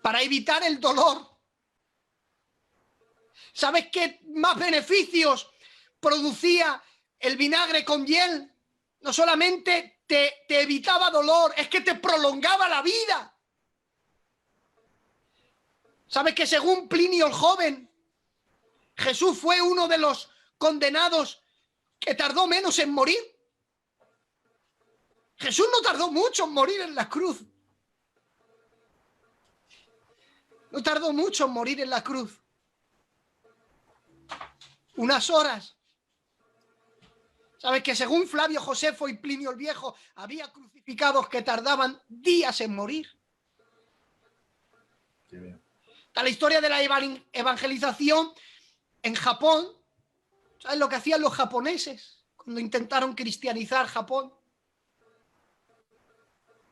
Para evitar el dolor. ¿Sabes qué más beneficios producía el vinagre con hiel? No solamente te evitaba dolor, es que te prolongaba la vida. ¿Sabes que según Plinio el Joven, Jesús fue uno de los condenados que tardó menos en morir? Jesús no tardó mucho en morir en la cruz. No tardó mucho en morir en la cruz. Unas horas. ¿Sabes que según Flavio Josefo y Plinio el Viejo había crucificados que tardaban días en morir? Qué bien. Está la historia de la evangelización en Japón. ¿Sabes lo que hacían los japoneses cuando intentaron cristianizar Japón.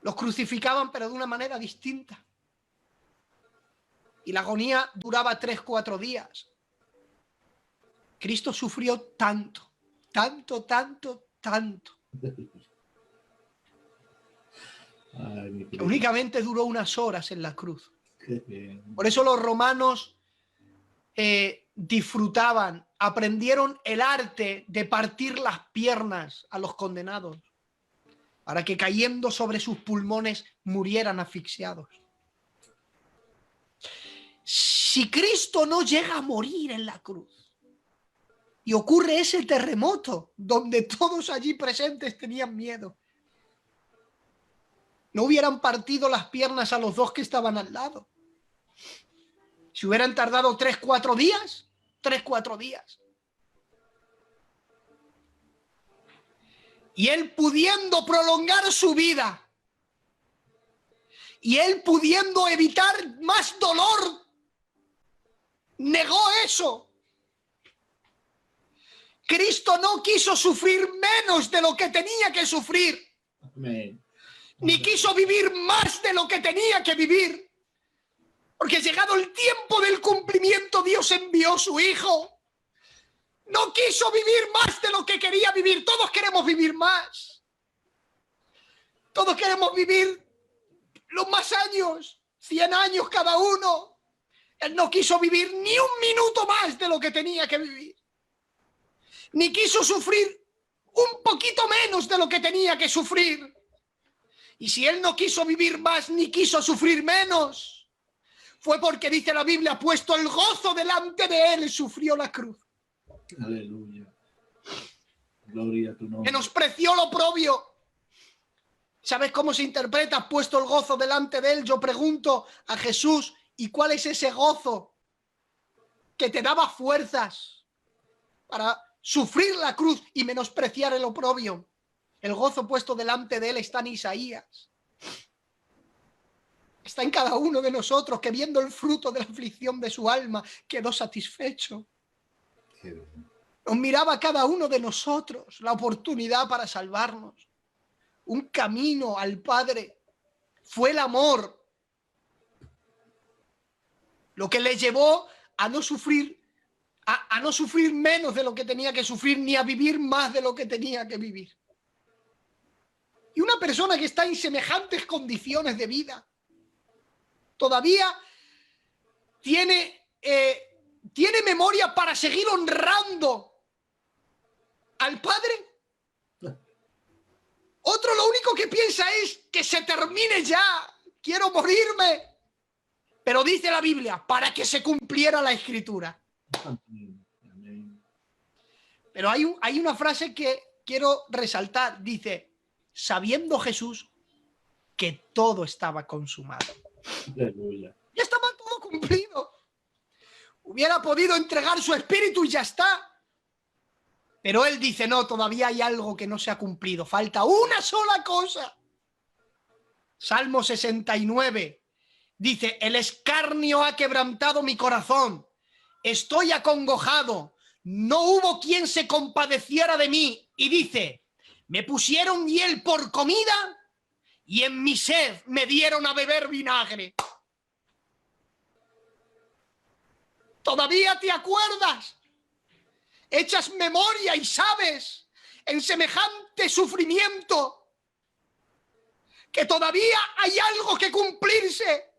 Los crucificaban, pero de una manera distinta. Y la agonía duraba 3-4 días. Cristo sufrió tanto, tanto, tanto, tanto, que únicamente duró unas horas en la cruz. Por eso los romanos disfrutaban, aprendieron el arte de partir las piernas a los condenados, para que cayendo sobre sus pulmones murieran asfixiados. Si Cristo no llega a morir en la cruz y ocurre ese terremoto donde todos allí presentes tenían miedo, no hubieran partido las piernas a los dos que estaban al lado. Si hubieran tardado 3-4 días, 3-4 días. Y él pudiendo prolongar su vida, y él pudiendo evitar más dolor, negó eso. Cristo no quiso sufrir menos de lo que tenía que sufrir. Amén. Ni quiso vivir más de lo que tenía que vivir. Porque llegado el tiempo del cumplimiento, Dios envió a su Hijo. No quiso vivir más de lo que quería vivir. Todos queremos vivir más. Todos queremos vivir los más años, 100 años cada uno. Él no quiso vivir ni un minuto más de lo que tenía que vivir. Ni quiso sufrir un poquito menos de lo que tenía que sufrir. Y si él no quiso vivir más ni quiso sufrir menos, fue porque, dice la Biblia, puesto el gozo delante de él, sufrió la cruz. Aleluya. Gloria a tu nombre. Menospreció lo oprobio. ¿Sabes cómo se interpreta puesto el gozo delante de él? Yo pregunto a Jesús, ¿y cuál es ese gozo que te daba fuerzas para sufrir la cruz y menospreciar el oprobio? El gozo puesto delante de él está en Isaías. Está en cada uno de nosotros, que viendo el fruto de la aflicción de su alma quedó satisfecho. Nos miraba a cada uno de nosotros la oportunidad para salvarnos. Un camino al Padre. Fue el amor lo que le llevó a no sufrir, a no sufrir menos de lo que tenía que sufrir, ni a vivir más de lo que tenía que vivir. Y una persona que está en semejantes condiciones de vida todavía tiene memoria para seguir honrando al Padre. Otro lo único que piensa es que se termine ya, quiero morirme. Pero dice la Biblia, para que se cumpliera la Escritura. Amén. Pero hay una frase que quiero resaltar, dice, sabiendo Jesús que todo estaba consumado. Aleluya. Ya estaba todo cumplido. Hubiera podido entregar su espíritu y ya está. Pero él dice, no, todavía hay algo que no se ha cumplido. Falta una sola cosa. Salmo 69 dice, el escarnio ha quebrantado mi corazón. Estoy acongojado. No hubo quien se compadeciera de mí. Y dice, me pusieron hiel por comida y en mi sed me dieron a beber vinagre. ¿Todavía te acuerdas? Echas memoria y sabes en semejante sufrimiento que todavía hay algo que cumplirse.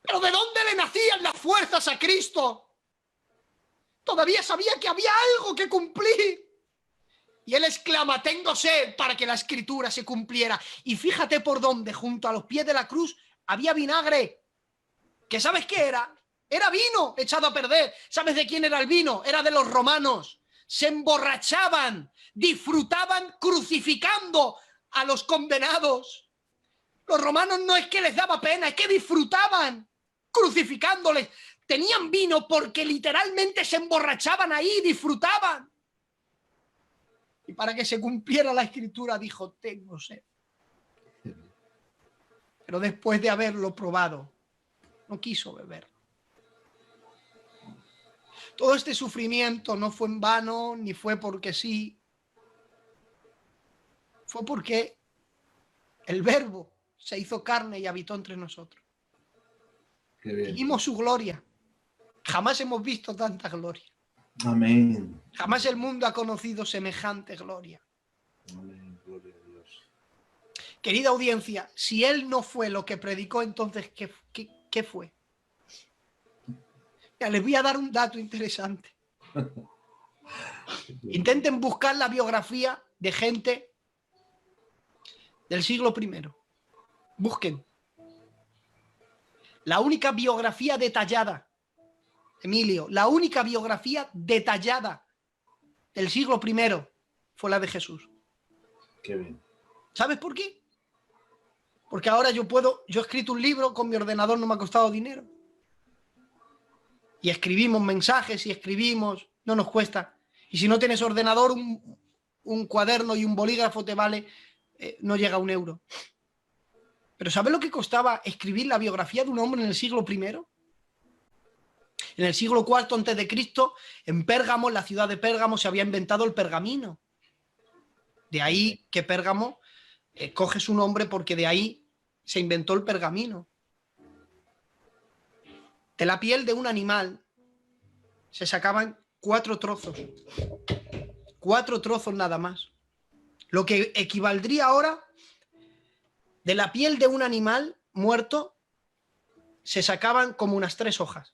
Pero ¿de dónde le nacían las fuerzas a Cristo? Todavía sabía que había algo que cumplir. Y él exclama, tengo sed, para que la Escritura se cumpliera. Y fíjate por dónde, junto a los pies de la cruz, había vinagre. ¿Que sabes qué era? Era vino echado a perder. ¿Sabes de quién era el vino? Era de los romanos. Se emborrachaban, disfrutaban crucificando a los condenados. Los romanos no es que les daba pena, es que disfrutaban crucificándoles. Tenían vino porque literalmente se emborrachaban ahí, disfrutaban. Y para que se cumpliera la Escritura dijo, tengo sed. Pero después de haberlo probado, no quiso beber. Todo este sufrimiento no fue en vano, ni fue porque sí. Fue porque el Verbo se hizo carne y habitó entre nosotros. Qué bien. Vimos su gloria. Jamás hemos visto tanta gloria. Amén. Jamás el mundo ha conocido semejante gloria. Amén. Gloria a Dios. Querida audiencia, si él no fue lo que predicó, entonces, ¿qué fue? Ya, les voy a dar un dato interesante. Intenten buscar la biografía de gente del siglo I. Busquen. La única biografía detallada, Emilio, la única biografía detallada del siglo I fue la de Jesús. Qué bien. ¿Sabes por qué? Porque ahora yo he escrito un libro con mi ordenador, no me ha costado dinero. Y escribimos mensajes y escribimos, no nos cuesta. Y si no tienes ordenador, un cuaderno y un bolígrafo te vale, no llega a €1. Pero ¿sabes lo que costaba escribir la biografía de un hombre en el siglo I? En el siglo IV antes de Cristo, en Pérgamo, en la ciudad de Pérgamo, se había inventado el pergamino. De ahí que Pérgamo coge su nombre porque de ahí se inventó el pergamino. De la piel de un animal se sacaban 4 trozos. 4 trozos nada más. Lo que equivaldría ahora, de la piel de un animal muerto, se sacaban como unas 3 hojas.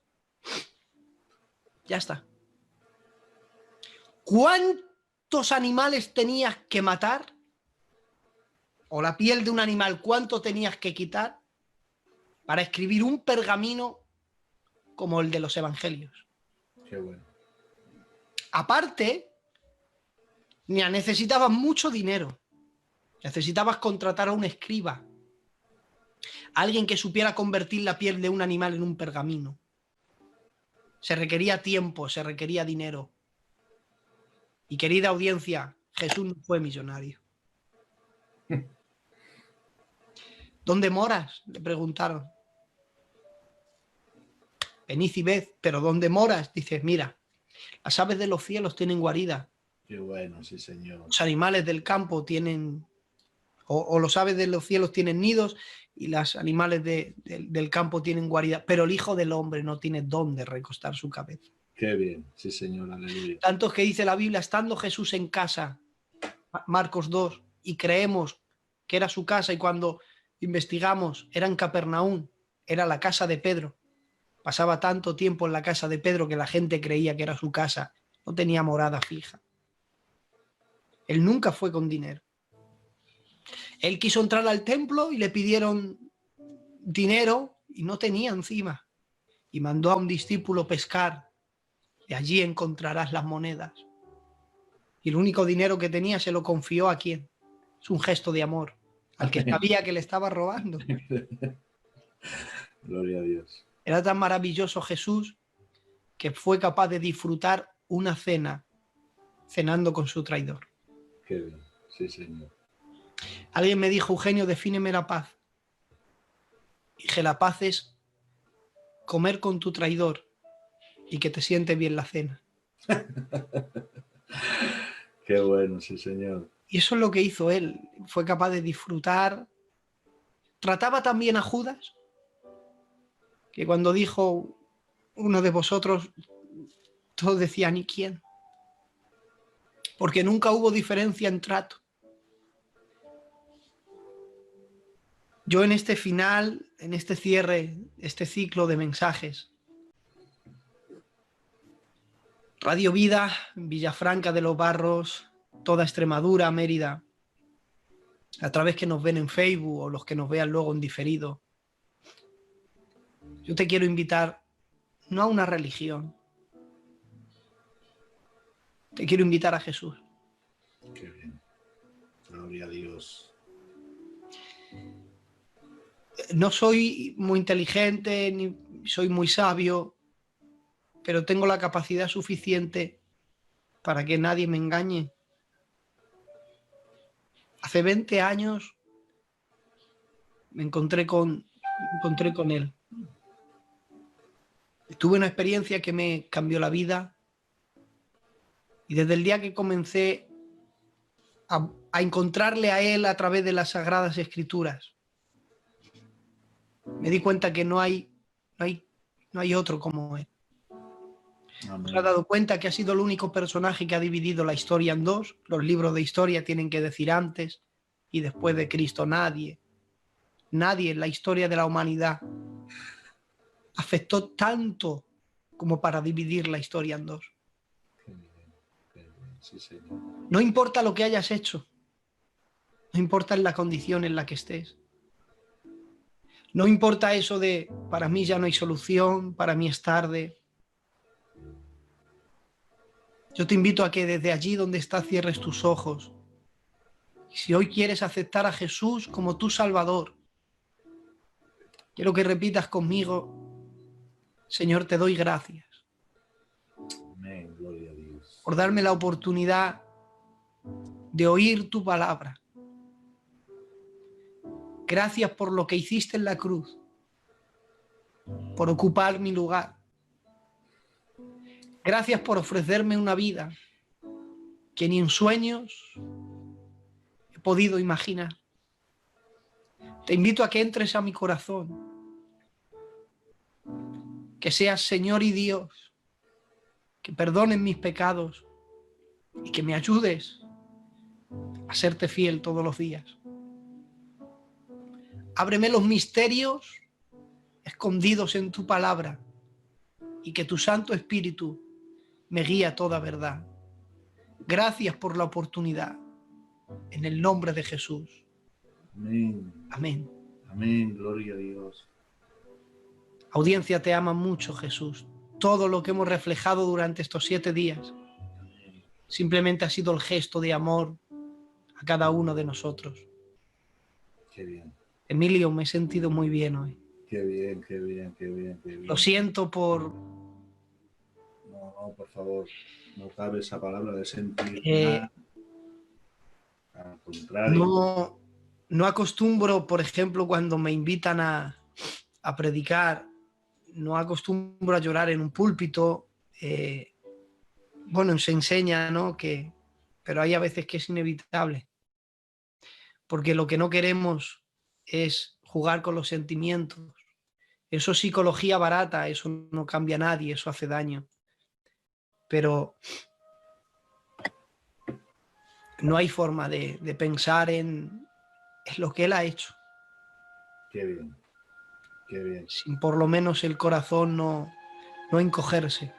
Ya está. ¿Cuántos animales tenías que matar? O la piel de un animal, ¿cuánto tenías que quitar para escribir un pergamino como el de los evangelios? Qué bueno. Aparte, necesitabas mucho dinero. Necesitabas contratar a un escriba, alguien que supiera convertir la piel de un animal en un pergamino. Se requería tiempo, se requería dinero. Y querida audiencia, Jesús no fue millonario. ¿Dónde moras?, le preguntaron. Venid y ved, pero ¿dónde moras? Dices, mira, las aves de los cielos tienen guarida. Qué bueno, sí, Señor. Los animales del campo tienen, o los aves de los cielos tienen nidos y los animales del campo tienen guarida, pero el Hijo del Hombre no tiene dónde recostar su cabeza. Qué bien, sí, Señor, aleluya. Tanto es que dice la Biblia, estando Jesús en casa, Marcos 2, y creemos que era su casa, y cuando investigamos era en Capernaum, era la casa de Pedro. Pasaba tanto tiempo en la casa de Pedro que la gente creía que era su casa, no tenía morada fija. Él nunca fue con dinero. Él quiso entrar al templo y le pidieron dinero y no tenía encima. Y mandó a un discípulo pescar. De allí encontrarás las monedas. Y el único dinero que tenía se lo confió ¿a quién? Es un gesto de amor. Al que sabía que le estaba robando. Gloria a Dios. Era tan maravilloso Jesús que fue capaz de disfrutar una cena cenando con su traidor. Qué bien, sí, Señor. Alguien me dijo, Eugenio, defíneme la paz. Dije, la paz es comer con tu traidor y que te siente bien la cena. Qué bueno, sí, Señor. Y eso es lo que hizo él. Fue capaz de disfrutar. Trataba también a Judas, que cuando dijo uno de vosotros, todos decían, ¿y quién? Porque nunca hubo diferencia en trato. Yo en este final, en este cierre, este ciclo de mensajes, Radio Vida, Villafranca de los Barros, toda Extremadura, Mérida, a través que nos ven en Facebook o los que nos vean luego en diferido, yo te quiero invitar no a una religión, te quiero invitar a Jesús. Qué bien. Gloria a Dios. No soy muy inteligente ni soy muy sabio, pero tengo la capacidad suficiente para que nadie me engañe. Hace 20 años me encontré con él. Tuve una experiencia que me cambió la vida. Y desde el día que comencé a encontrarle a Él a través de las Sagradas Escrituras, me di cuenta que no hay otro como Él. Amén. Me he dado cuenta que ha sido el único personaje que ha dividido la historia en dos. Los libros de historia tienen que decir antes y después de Cristo. Nadie en la historia de la humanidad afectó tanto como para dividir la historia en dos. Qué bien, sí, señor. No importa lo que hayas hecho, no importa en la condición en la que estés, no importa eso de para mí ya no hay solución, para mí es tarde. Yo te invito a que desde allí donde estás cierres tus ojos. Y si hoy quieres aceptar a Jesús como tu Salvador, quiero que repitas conmigo: Señor, te doy gracias Amén, gloria a Dios. por darme la oportunidad de oír tu palabra. Gracias por lo que hiciste en la cruz, por ocupar mi lugar. Gracias por ofrecerme una vida que ni en sueños he podido imaginar. Te invito a que entres a mi corazón, que seas Señor y Dios, que perdones mis pecados y que me ayudes a serte fiel todos los días. Ábreme los misterios escondidos en tu palabra y que tu Santo Espíritu me guíe a toda verdad. Gracias por la oportunidad. En el nombre de Jesús. Amén. Amén. Amén, gloria a Dios. Audiencia, te ama mucho Jesús. Todo lo que hemos reflejado durante estos 7 días simplemente ha sido el gesto de amor a cada uno de nosotros. Qué bien. Emilio, me he sentido muy bien hoy. Qué bien, qué bien, qué bien, qué bien. Lo siento por... No, por favor, no cabe esa palabra de sentir nada. Al contrario. No acostumbro, por ejemplo, cuando me invitan a predicar, no acostumbro a llorar en un púlpito. Bueno, se enseña, ¿no? Pero hay a veces que es inevitable. Porque lo que no queremos es jugar con los sentimientos. Eso es psicología barata, eso no cambia a nadie, eso hace daño. Pero no hay forma de pensar en lo que Él ha hecho. Qué bien, qué bien. Sin por lo menos el corazón no encogerse.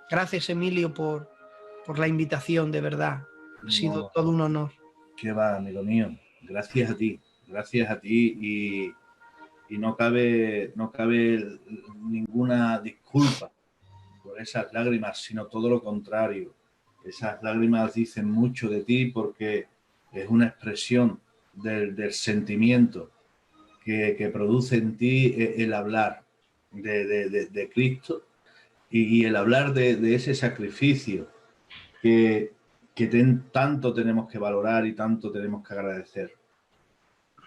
Gracias, Emilio, por la invitación, de verdad. Ha sido todo un honor. Qué va, amigo mío. Gracias a ti y no cabe ninguna disculpa por esas lágrimas, sino todo lo contrario. Esas lágrimas dicen mucho de ti porque es una expresión del sentimiento que produce en ti el hablar de Cristo y el hablar de ese sacrificio que tanto tenemos que valorar y tanto tenemos que agradecer.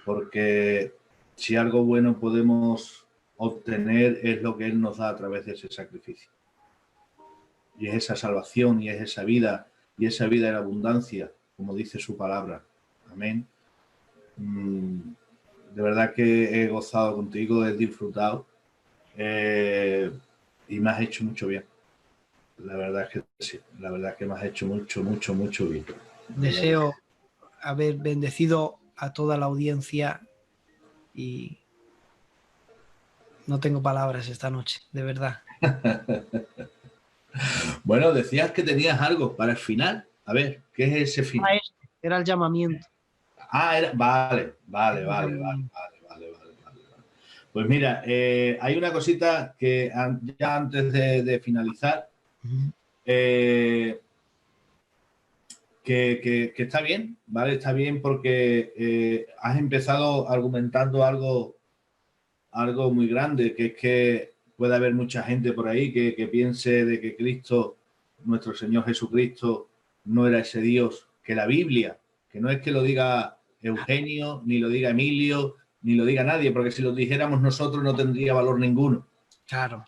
Porque si algo bueno podemos obtener es lo que Él nos da a través de ese sacrificio. Y es esa salvación y es esa vida en abundancia, como dice su palabra. Amén. De verdad que he gozado contigo, he disfrutado y me has hecho mucho bien. La verdad es que sí, la verdad es que me has hecho mucho bien. Deseo haber bendecido a toda la audiencia y no tengo palabras esta noche, de verdad. Bueno, decías que tenías algo para el final. A ver, ¿qué es ese final? Era el llamamiento. Vale. Pues mira, hay una cosita que ya antes de finalizar, que está bien, ¿vale? Está bien porque has empezado argumentando algo muy grande, que es que puede haber mucha gente por ahí que piense de que Cristo, nuestro Señor Jesucristo, no era ese Dios que la Biblia, que no es que lo diga Eugenio, ni lo diga Emilio, ni lo diga nadie, porque si lo dijéramos nosotros no tendría valor ninguno. Claro.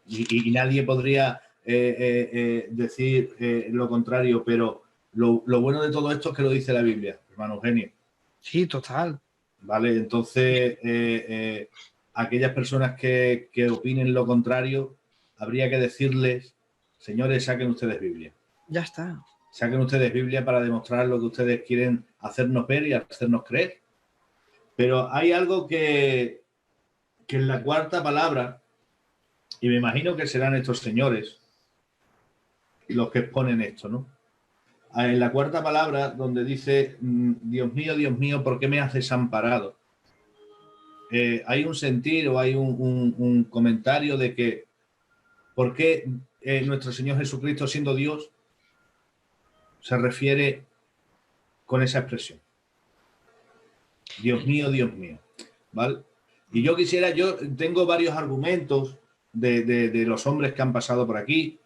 Y nadie podría decir lo contrario, pero lo bueno de todo esto es que lo dice la Biblia, hermano Eugenio. Sí, total. Vale, entonces aquellas personas que opinen lo contrario, habría que decirles, señores, saquen ustedes Biblia. Ya está. Saquen ustedes Biblia para demostrar lo que ustedes quieren hacernos ver y hacernos creer. Pero hay algo que en la cuarta palabra, y me imagino que serán estos señores los que exponen esto, ¿no? En la cuarta palabra, donde dice, Dios mío, ¿por qué me has desamparado? Hay un sentir o hay un comentario de que ¿por qué nuestro Señor Jesucristo, siendo Dios, se refiere con esa expresión? Dios mío, ¿vale? Y yo tengo varios argumentos de los hombres que han pasado por aquí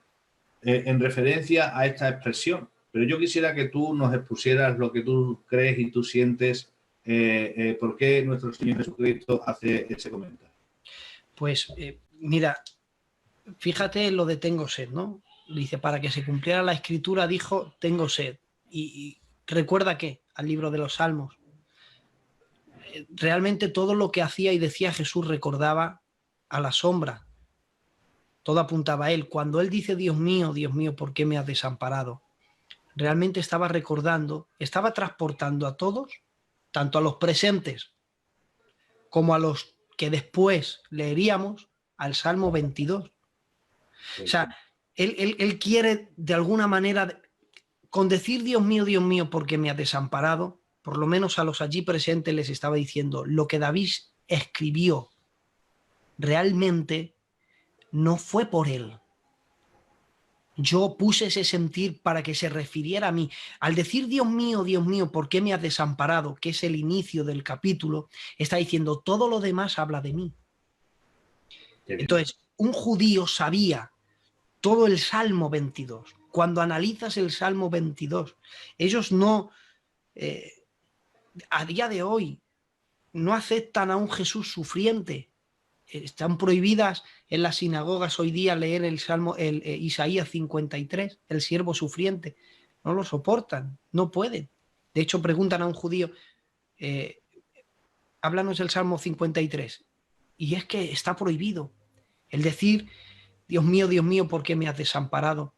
en referencia a esta expresión, pero yo quisiera que tú nos expusieras lo que tú crees y tú sientes, por qué nuestro Señor Jesucristo hace ese comentario. Pues mira, fíjate lo de tengo sed, ¿no? Dice, para que se cumpliera la escritura dijo, tengo sed. Y recuerda que al libro de los Salmos, realmente todo lo que hacía y decía Jesús recordaba a la sombra. Todo apuntaba a él. Cuando él dice, Dios mío, ¿por qué me has desamparado? Realmente estaba recordando, estaba transportando a todos, tanto a los presentes como a los que después leeríamos, al Salmo 22. O sea, él quiere de alguna manera, con decir Dios mío, ¿por qué me has desamparado? Por lo menos a los allí presentes les estaba diciendo, lo que David escribió realmente no fue por él. Yo puse ese sentir para que se refiriera a mí. Al decir Dios mío, ¿por qué me has desamparado? Que es el inicio del capítulo, está diciendo todo lo demás habla de mí. Entonces, un judío sabía todo el Salmo 22. Cuando analizas el Salmo 22, ellos no, a día de hoy, no aceptan a un Jesús sufriente. Están prohibidas en las sinagogas hoy día leer el Salmo, Isaías 53, el siervo sufriente. No lo soportan, no pueden. De hecho, preguntan a un judío, háblanos del Salmo 53. Y es que está prohibido. El decir, Dios mío, ¿por qué me has desamparado?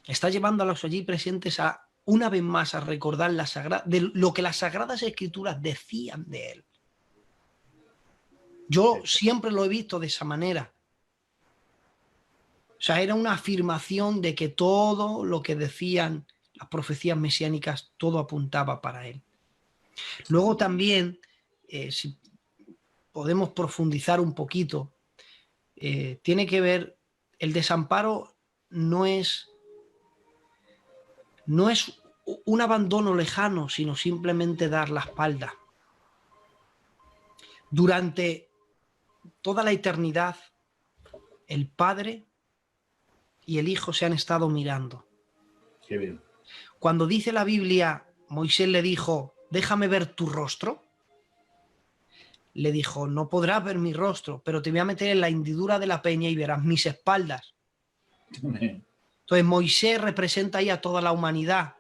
Está llevando a los allí presentes a, una vez más, a recordar de lo que las Sagradas Escrituras decían de él. Yo siempre lo he visto de esa manera. O sea, era una afirmación de que todo lo que decían las profecías mesiánicas, todo apuntaba para él. Luego también, si podemos profundizar un poquito, tiene que ver, el desamparo no es un abandono lejano, sino simplemente dar la espalda. Durante toda la eternidad, el Padre y el Hijo se han estado mirando. Qué bien. Cuando dice la Biblia, Moisés le dijo, déjame ver tu rostro, le dijo, no podrás ver mi rostro, pero te voy a meter en la hendidura de la peña y verás mis espaldas. Amén. Entonces Moisés representa ahí a toda la humanidad,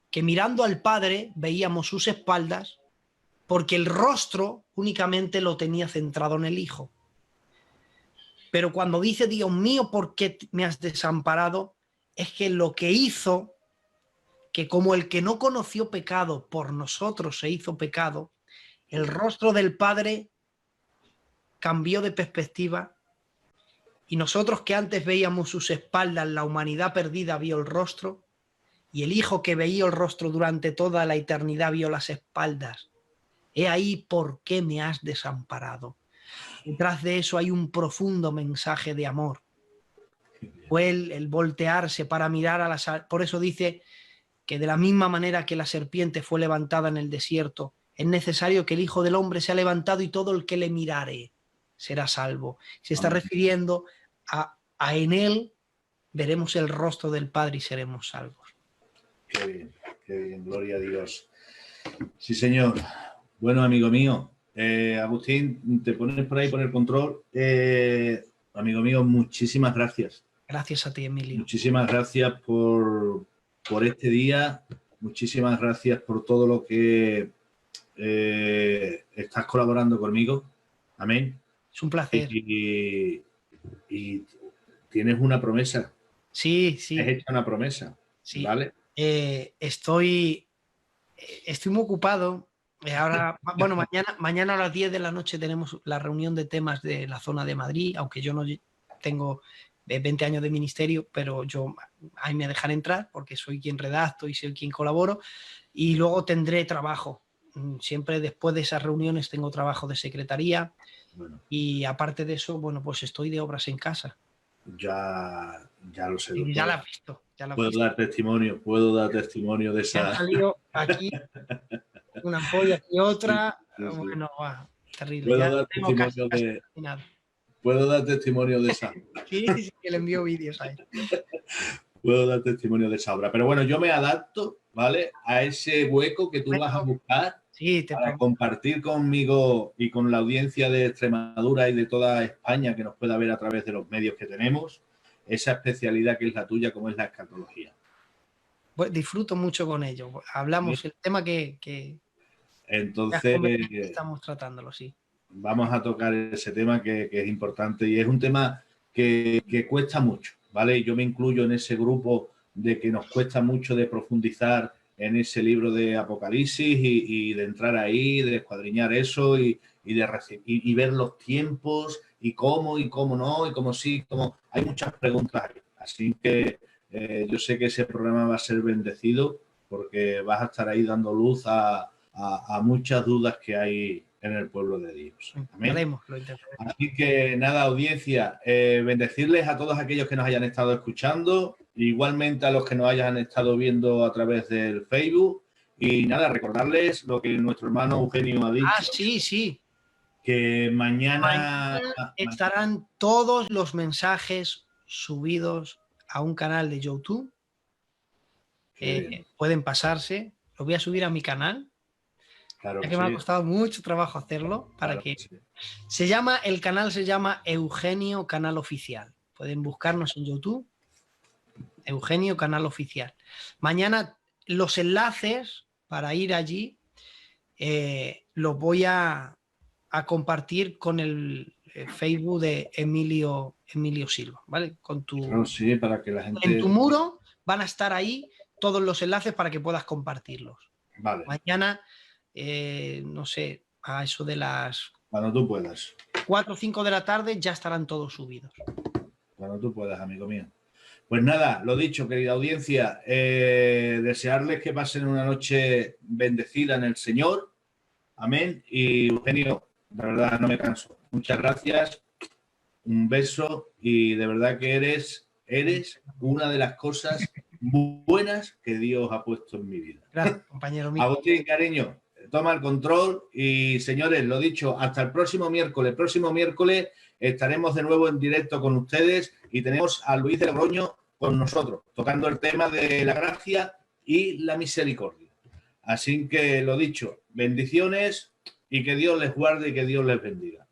que mirando al Padre veíamos sus espaldas, porque el rostro únicamente lo tenía centrado en el Hijo. Pero cuando dice, Dios mío, ¿por qué me has desamparado? Es que lo que hizo, que como el que no conoció pecado por nosotros se hizo pecado, el rostro del Padre cambió de perspectiva y nosotros que antes veíamos sus espaldas, la humanidad perdida vio el rostro y el Hijo que veía el rostro durante toda la eternidad vio las espaldas. He ahí por qué me has desamparado. Detrás de eso hay un profundo mensaje de amor. Fue el voltearse para mirar a las... Por eso dice que de la misma manera que la serpiente fue levantada en el desierto, es necesario que el Hijo del Hombre sea levantado y todo el que le mirare será salvo. Se está refiriendo a en él veremos el rostro del Padre y seremos salvos. Qué bien, gloria a Dios. Sí, Señor. Bueno, amigo mío, Agustín, te pones por ahí por el control. Amigo mío, muchísimas gracias. Gracias a ti, Emilio. Muchísimas gracias por este día. Muchísimas gracias por todo lo que estás colaborando conmigo. Amén. Es un placer. Y tienes una promesa. Sí, sí. Has hecho una promesa. Sí. ¿Vale? Estoy muy ocupado. Ahora, bueno, mañana a las 10 de la noche tenemos la reunión de temas de la zona de Madrid, aunque yo no tengo 20 años de ministerio, pero yo ahí me dejan entrar porque soy quien redacto y soy quien colaboro, y luego tendré trabajo. Siempre después de esas reuniones tengo trabajo de secretaría. Bueno. Y aparte de eso, bueno, pues estoy de obras en casa. Ya lo sé. Y ya la has visto. Puedo dar testimonio de esa. Ha salido aquí una ampolla y otra. Sí. Bueno, terrible. Puedo dar testimonio de esa. Sí, que le envío vídeos ahí. Puedo dar testimonio de esa obra. Pero bueno, yo me adapto, ¿vale? A ese hueco que tú vas a buscar para compartir conmigo y con la audiencia de Extremadura y de toda España que nos pueda ver a través de los medios que tenemos, esa especialidad que es la tuya, como es la escatología. Pues disfruto mucho con ello. Hablamos ¿sí? El tema que entonces estamos tratándolo, sí. Vamos a tocar ese tema que es importante y es un tema que cuesta mucho, ¿vale? Y yo me incluyo en ese grupo de que nos cuesta mucho de profundizar en ese libro de Apocalipsis y de entrar ahí, de escuadriñar eso y ver los tiempos y cómo no, y cómo sí, cómo... Hay muchas preguntas ahí. Así que yo sé que ese programa va a ser bendecido porque vas a estar ahí dando luz a muchas dudas que hay en el pueblo de Dios. Amén. Así que nada, audiencia, bendecirles a todos aquellos que nos hayan estado escuchando, igualmente a los que nos hayan estado viendo a través del Facebook, y nada, recordarles lo que nuestro hermano Eugenio ha dicho. Sí. Que mañana estarán todos los mensajes subidos a un canal de YouTube. Pueden pasarse. Lo voy a subir a mi canal. Claro ya que me ha costado mucho trabajo hacerlo para que el canal se llama Eugenio Canal Oficial. Pueden buscarnos en YouTube, Eugenio Canal Oficial. Mañana los enlaces para ir allí los voy a compartir con el Facebook de Emilio Silva, ¿vale? Con tu, para que la gente... En tu muro van a estar ahí todos los enlaces para que puedas compartirlos. Vale. Mañana, no sé, a eso de las... Cuando tú puedas. 4 o 5 de la tarde ya estarán todos subidos. Cuando tú puedas, amigo mío. Pues nada, lo dicho, querida audiencia, desearles que pasen una noche bendecida en el Señor. Amén. Y Eugenio, de verdad no me canso. Muchas gracias. Un beso y de verdad que eres una de las cosas buenas que Dios ha puesto en mi vida. Gracias, compañero mío. Agustín, cariño, toma el control y señores, lo dicho, hasta el próximo miércoles. Próximo miércoles estaremos de nuevo en directo con ustedes y tenemos a Luis de Logroño con nosotros, tocando el tema de la gracia y la misericordia. Así que lo dicho, bendiciones y que Dios les guarde y que Dios les bendiga.